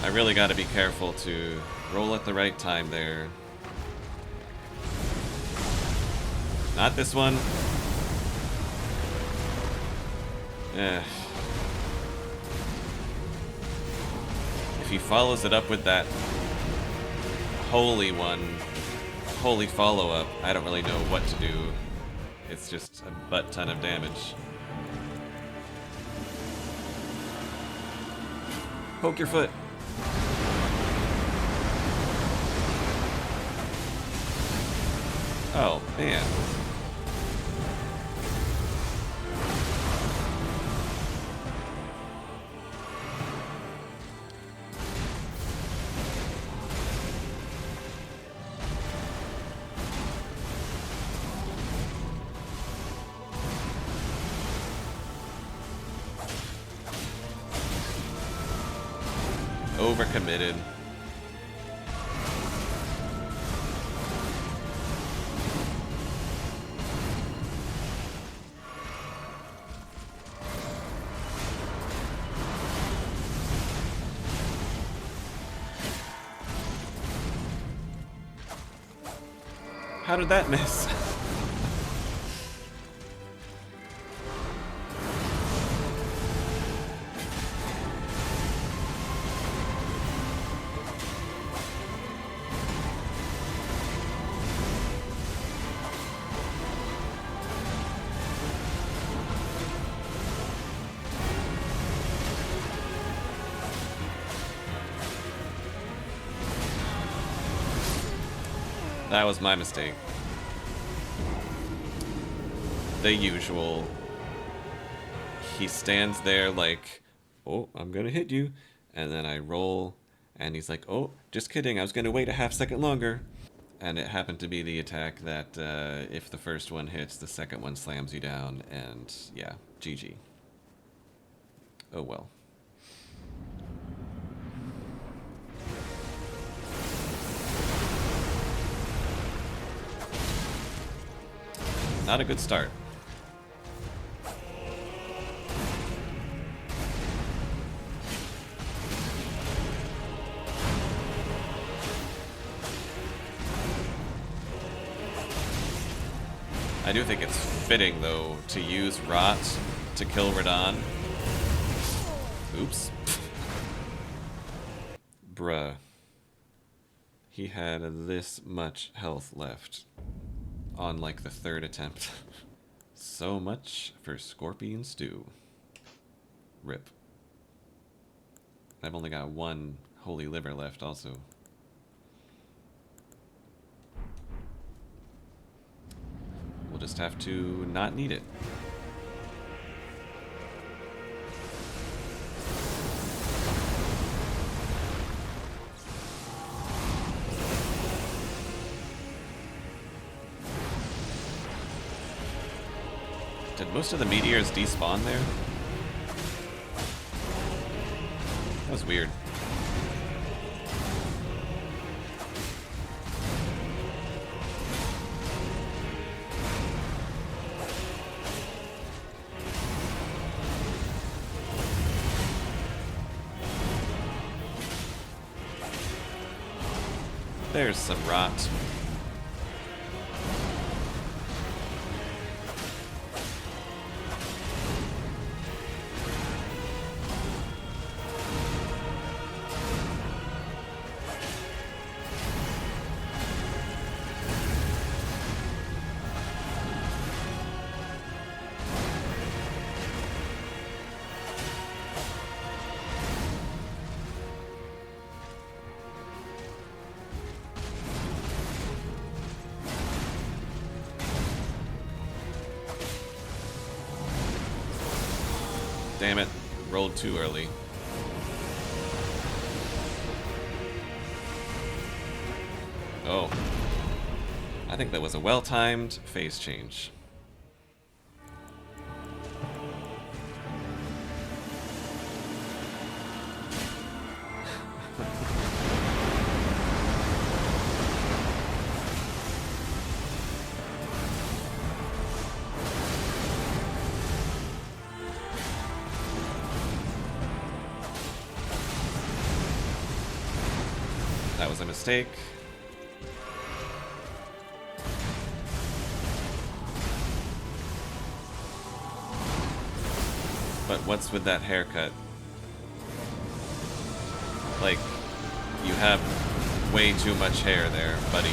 I really gotta be careful to roll at the right time there. Not this one. Eh. If he follows it up with that holy one, holy follow-up, I don't really know what to do. It's just a butt ton of damage. Poke your foot. Oh, man. Overcommitted. How did that miss? That was my mistake. The usual. He stands there like, oh, I'm gonna hit you. And then I roll, and he's like, oh, just kidding, I was gonna wait a half second longer. And it happened to be the attack that if the first one hits, the second one slams you down, and yeah, GG. Oh well. Not a good start. I do think it's fitting, though, to use Rot to kill Radahn. Oops. Bruh. He had this much health left on, like, the third attempt. So much for Scorpion Stew. Rip. I've only got one Holy Liver left, also. We'll just have to not need it. Did most of the meteors despawn there? That was weird. There's some rot. Damn it, rolled too early. Oh. I think that was a well-timed phase change. That was a mistake. But what's with that haircut? Like, you have way too much hair there, buddy.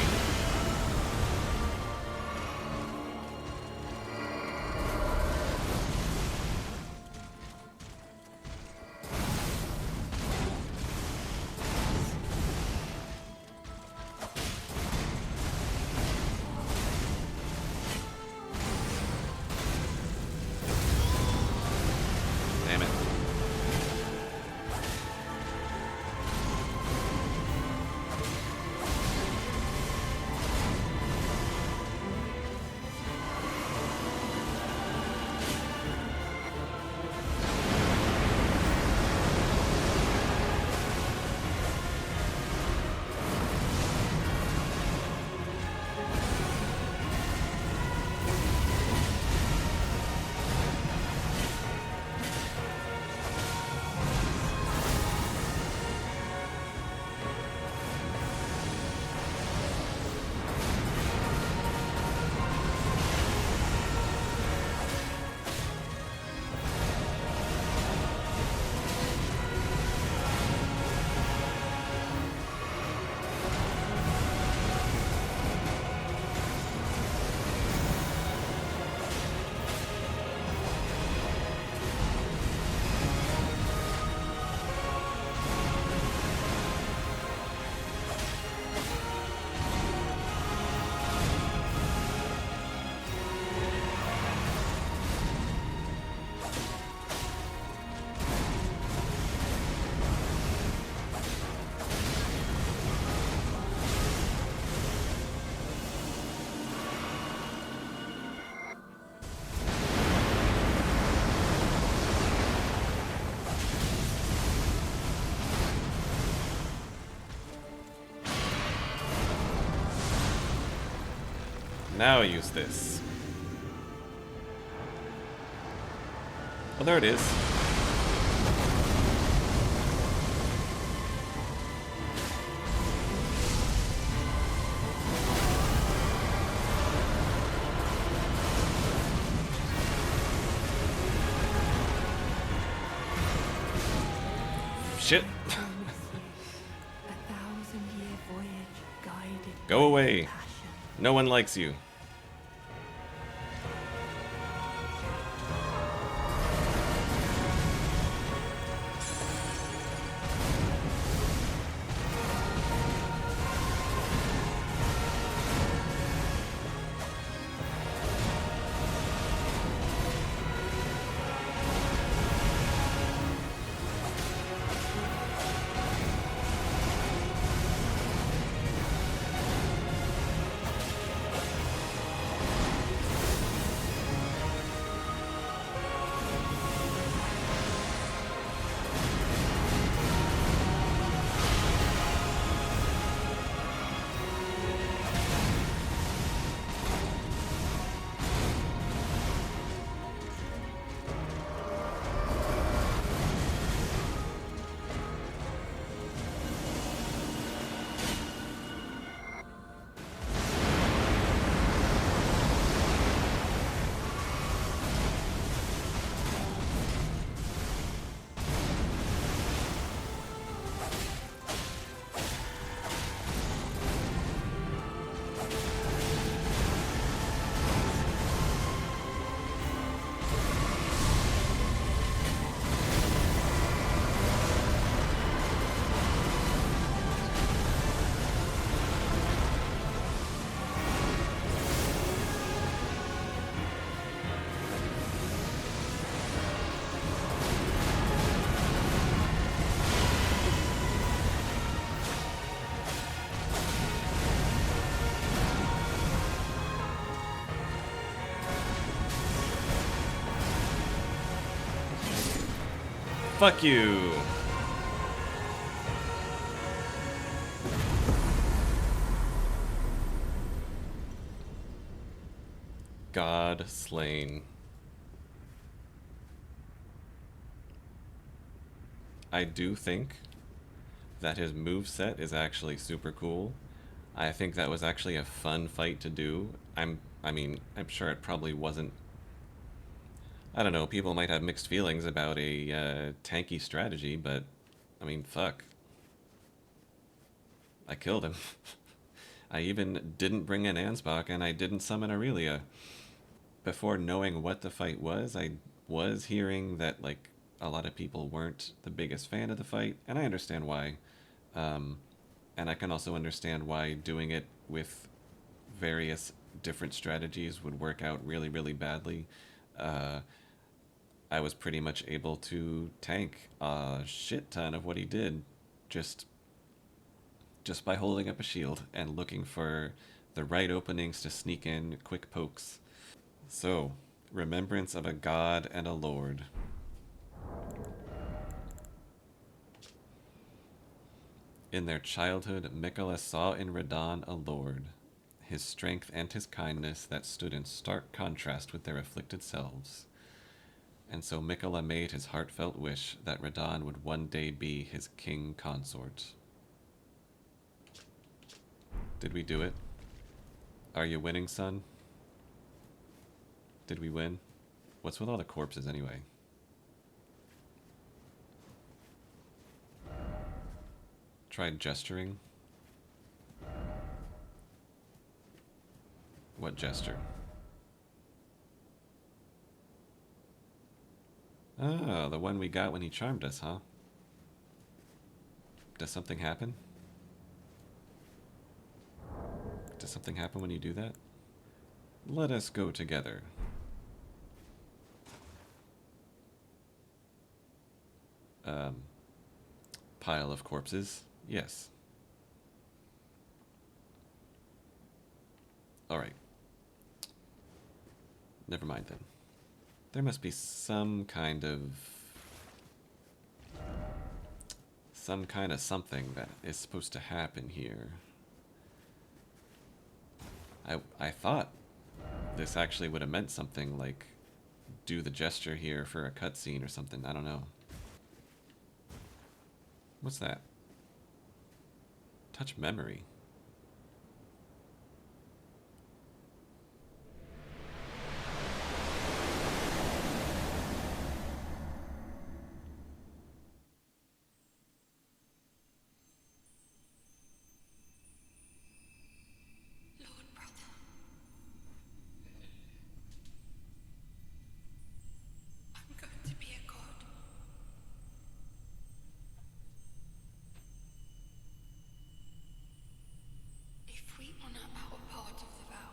Now I use this. Oh, there it is. Shit. Go away. No one likes you. Fuck you. God slain. I do think that his moveset is actually super cool. I think that was actually a fun fight to do. I mean, I'm sure it probably wasn't. I don't know, people might have mixed feelings about a tanky strategy, but I mean, fuck. I killed him. I even didn't bring in Ansbach, and I didn't summon Aurelia. Before knowing what the fight was, I was hearing that, like, a lot of people weren't the biggest fan of the fight, and I understand why. And I can also understand why doing it with various different strategies would work out really, really badly. I was pretty much able to tank a shit ton of what he did just by holding up a shield and looking for the right openings to sneak in quick pokes. So, remembrance of a god and a lord. In their childhood, Miquella saw in Radahn a lord, his strength and his kindness that stood in stark contrast with their afflicted selves. And so Miquella made his heartfelt wish that Radahn would one day be his king consort. Did we do it? Are you winning, son? Did we win? What's with all the corpses anyway? Tried gesturing? What gesture? Oh, the one we got when he charmed us, huh? Does something happen? Does something happen when you do that? Let us go together. Pile of corpses. Yes. Alright. Never mind then. There must be some kind of something that is supposed to happen here. I thought this actually would have meant something, like do the gesture here for a cutscene or something. I don't know. What's that? Touch memory. Lord brother, I'm going to be a god. If we honor our part of the vow,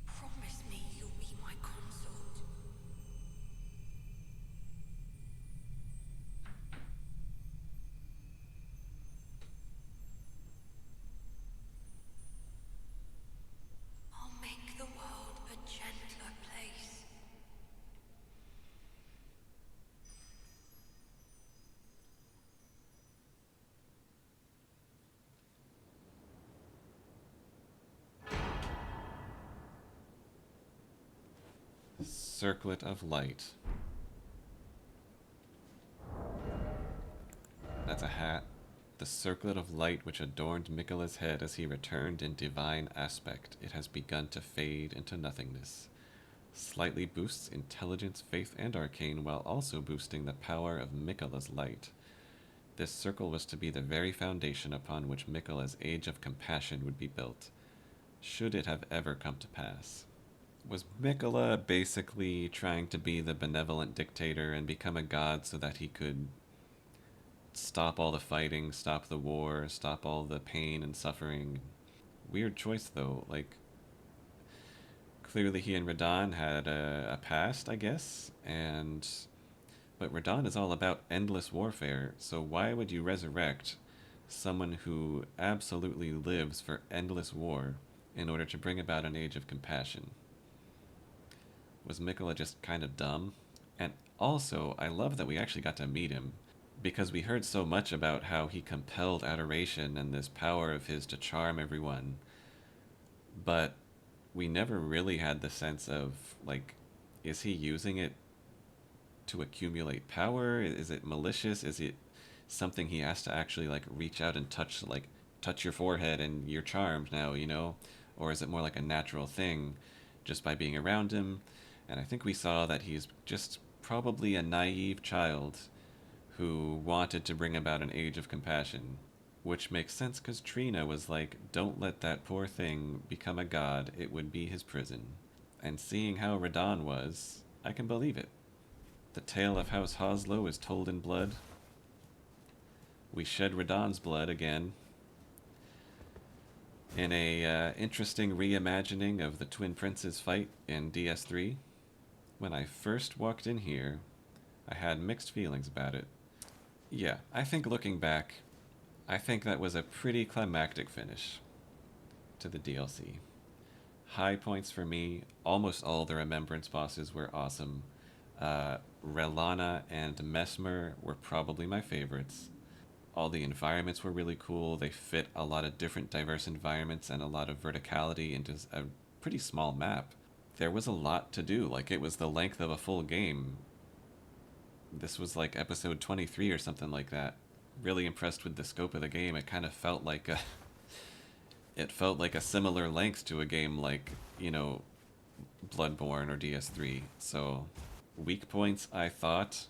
promise me you'll be my consort. I'll make the world a gentler place. Circlet of light. That's a hat. The circlet of light which adorned Miquella's head as he returned in divine aspect. It has begun to fade into nothingness. Slightly boosts intelligence, faith, and arcane, while also boosting the power of Miquella's light. This circle was to be the very foundation upon which Miquella's Age of Compassion would be built, should it have ever come to pass. Was Miquella basically trying to be the benevolent dictator and become a god so that he could stop all the fighting, stop the war, stop all the pain and suffering? Weird choice, though. Like, clearly he and Radahn had a past, I guess, but Radahn is all about endless warfare, so why would you resurrect someone who absolutely lives for endless war in order to bring about an age of compassion? Was Miquella just kind of dumb? And also, I love that we actually got to meet him, because we heard so much about how he compelled adoration and this power of his to charm everyone, but we never really had the sense of, like, is he using it to accumulate power? Is it malicious? Is it something he has to actually, like, reach out and touch, like, touch your forehead and you're charmed now, you know? Or is it more like a natural thing just by being around him? And I think we saw that he's just probably a naive child who wanted to bring about an age of compassion. Which makes sense because Trina was like, don't let that poor thing become a god, it would be his prison. And seeing how Radahn was, I can believe it. The tale of House Hoslow is told in blood. We shed Radahn's blood again in a interesting reimagining of the Twin Princes fight in DS3. When I first walked in here, I had mixed feelings about it. Yeah, I think looking back, I think that was a pretty climactic finish to the DLC. High points for me, almost all the Remembrance bosses were awesome. Relana and Mesmer were probably my favorites. All the environments were really cool. They fit a lot of different diverse environments and a lot of verticality into a pretty small map. There was a lot to do, like it was the length of a full game. This was like episode 23 or something like that. Really impressed with the scope of the game. It kind of felt like a similar length to a game like, you know, Bloodborne or DS3. So, weak points, I thought.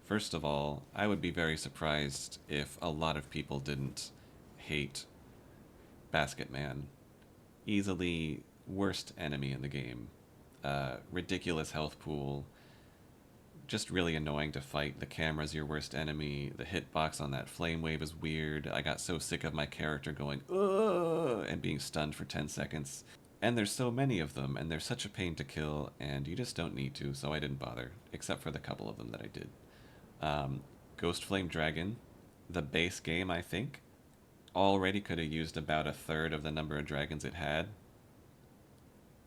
First of all, I would be very surprised if a lot of people didn't hate Basket Man. Easily worst enemy in the game. Ridiculous health pool. Just really annoying to fight. The camera's your worst enemy. The hitbox on that flame wave is weird. I got so sick of my character going, ugh, and being stunned for 10 seconds. And there's so many of them, and they're such a pain to kill, and you just don't need to, so I didn't bother, except for the couple of them that I did. Ghost Flame Dragon, the base game, I think, already could have used about a third of the number of dragons it had.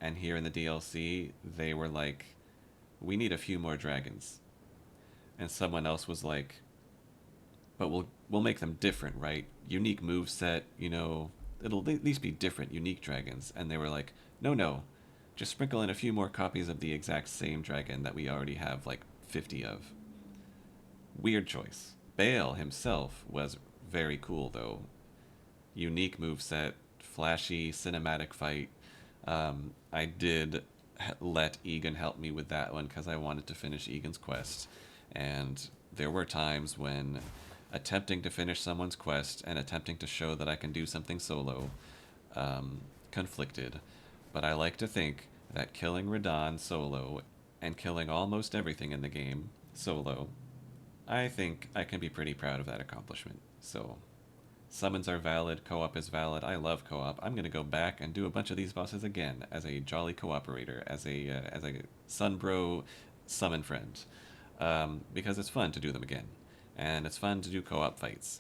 And here in the DLC, they were like we need a few more dragons. And someone else was like, but we'll make them different, right? Unique move set, you know, it'll at least be different, unique dragons. And they were like, no, just sprinkle in a few more copies of the exact same dragon that we already have like 50 of. Weird choice. Bale himself was very cool though. Unique move set, flashy cinematic fight. I did let Egan help me with that one because I wanted to finish Egan's quest. And there were times when attempting to finish someone's quest and attempting to show that I can do something solo conflicted. But I like to think that killing Radahn solo and killing almost everything in the game solo, I think I can be pretty proud of that accomplishment. So, summons are valid, co-op is valid. I love co-op. I'm going to go back and do a bunch of these bosses again as a jolly cooperator, as a Sunbro summon friend. Because it's fun to do them again. And it's fun to do co-op fights.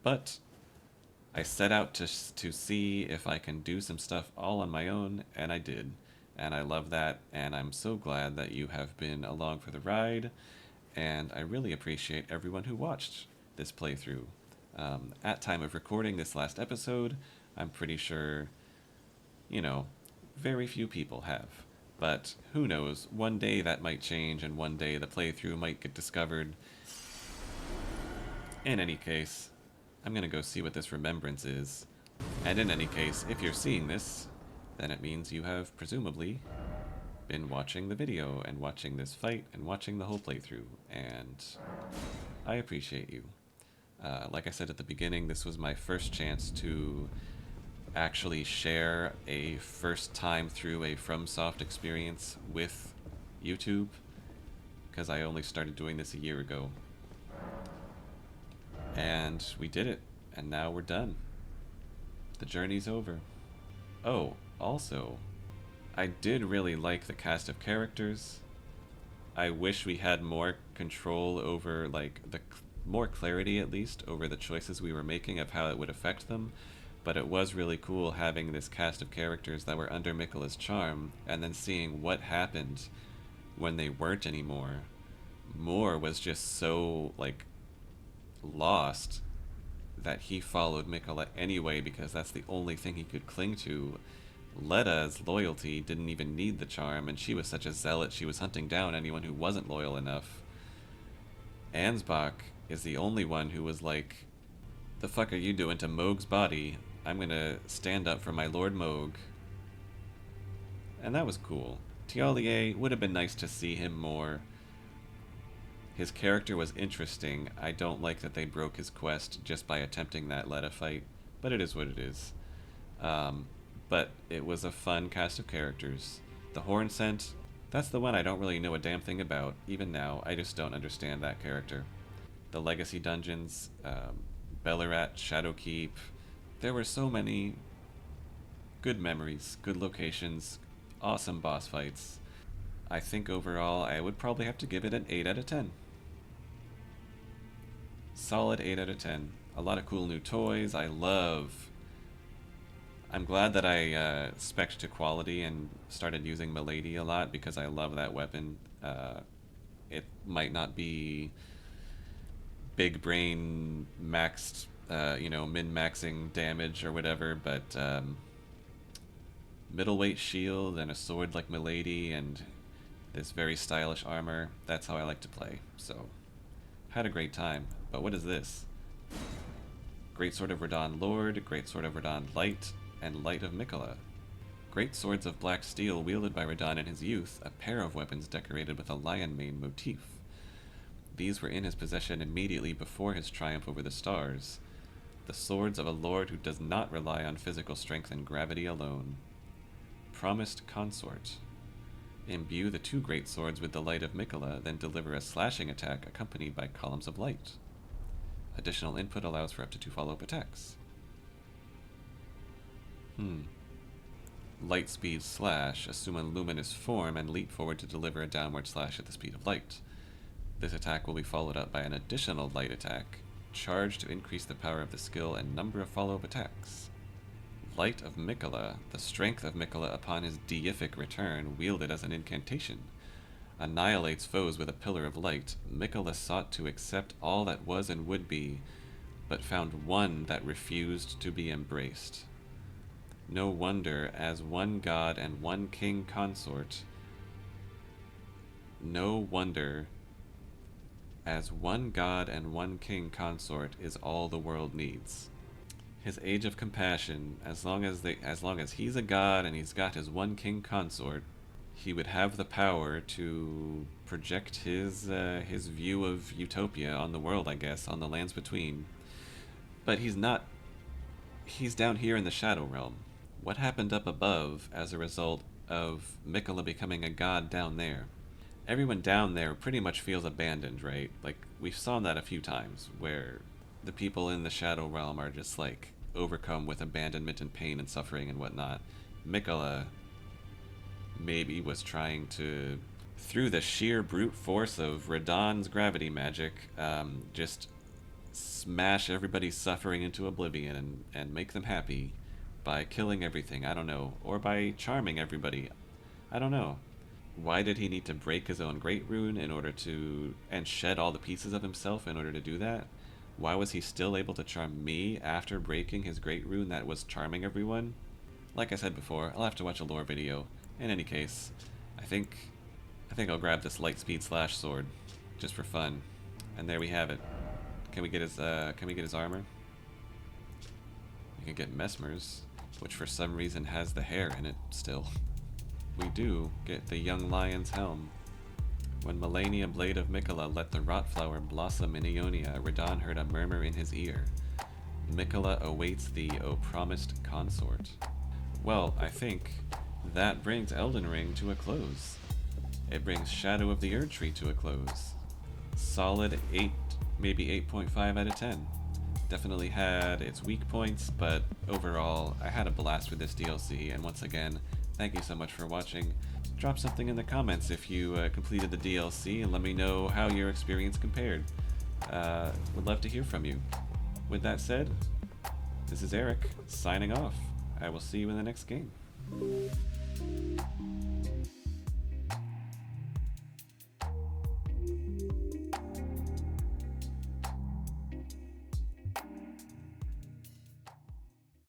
But I set out to see if I can do some stuff all on my own, and I did. And I love that, and I'm so glad that you have been along for the ride, and I really appreciate everyone who watched this playthrough. At time of recording this last episode, I'm pretty sure, you know, very few people have. But who knows, one day that might change, and one day the playthrough might get discovered. In any case, I'm gonna go see what this remembrance is. And in any case, if you're seeing this, then it means you have presumably been watching the video and watching this fight and watching the whole playthrough, and I appreciate you. Like I said at the beginning, this was my first chance to actually share a first time through a Fromsoft experience with YouTube, because I only started doing this a year ago. And we did it, and now we're done. The journey's over. Oh, also, I did really like the cast of characters. I wish we had more control over, like, more clarity at least over the choices we were making of how it would affect them, but it was really cool having this cast of characters that were under Miquella's charm, and then seeing what happened when they weren't anymore. Moore was just so, like, lost that he followed Miquella anyway because that's the only thing he could cling to. Leda's loyalty didn't even need the charm, and she was such a zealot she was hunting down anyone who wasn't loyal enough. Ansbach is the only one who was like, the fuck are you doing to Mohg's body? I'm gonna stand up for my Lord Mohg. And that was cool. Tialier would have been nice to see him more. His character was interesting. I don't like that they broke his quest just by attempting that Leda fight, but it is what it is. But it was a fun cast of characters. The Horn Scent, that's the one I don't really know a damn thing about. Even now, I just don't understand that character. The Legacy Dungeons, Bellarat, Shadowkeep, there were so many good memories, good locations, awesome boss fights. I think overall I would probably have to give it an 8 out of 10. Solid 8 out of 10. A lot of cool new toys. I'm glad that I spec'd to quality and started using Milady a lot because I love that weapon. It might not be big brain maxed, min-maxing damage or whatever, but middleweight shield and a sword like Milady and this very stylish armor, that's how I like to play. So, had a great time. But what is this? Great Sword of Radahn Lord, Great Sword of Radahn Light, and Light of Miquella. Great swords of black steel wielded by Radahn in his youth, a pair of weapons decorated with a lion mane motif. These were in his possession immediately before his triumph over the stars. The swords of a lord who does not rely on physical strength and gravity alone. Promised Consort. Imbue the two great swords with the Light of Miquella, then deliver a slashing attack accompanied by columns of light. Additional input allows for up to 2 follow-up attacks. Light speed slash. Assume a luminous form and leap forward to deliver a downward slash at the speed of light. This attack will be followed up by an additional light attack. Charge to increase the power of the skill and number of follow-up attacks. Light of Miquella. The strength of Miquella upon his deific return, wielded as an incantation. annihilates foes with a pillar of light, Miquella sought to accept all that was and would be, but found one that refused to be embraced. No wonder, as one god and one king consort, no wonder, as one god and one king consort is all the world needs. His age of compassion, as long as he's a god and he's got his one king consort, he would have the power to project his view of utopia on the world, I guess, on the lands between. But he's not. He's down here in the Shadow Realm. What happened up above as a result of Miquella becoming a god down there? Everyone down there pretty much feels abandoned, right? Like, we've saw that a few times, where the people in the Shadow Realm are just, like, overcome with abandonment and pain and suffering and whatnot. Miquella maybe was trying to, through the sheer brute force of Radahn's gravity magic, just smash everybody's suffering into oblivion and make them happy by killing everything, I don't know, or by charming everybody, I don't know. Why did he need to break his own great rune in order to, and shed all the pieces of himself in order to do that? Why was he still able to charm me after breaking his great rune that was charming everyone? Like I said before, I'll have to watch a lore video. In any case, I think I'll grab this lightspeed slash sword, just for fun. And there we have it. Can we get his armor? We can get Mesmer's, which for some reason has the hair in it still. We do get the young lion's helm. When Melania, blade of Miquella, let the rotflower blossom in Ionia, Radahn heard a murmur in his ear. Miquella awaits thee, O promised consort. Well, I think that brings Elden Ring to a close. It brings Shadow of the Erdtree to a close. Solid 8, maybe 8.5 out of 10. Definitely had its weak points, but overall, I had a blast with this DLC, and once again, thank you so much for watching. Drop something in the comments if you completed the DLC, and let me know how your experience compared. Would love to hear from you. With that said, this is Eric, signing off. I will see you in the next game.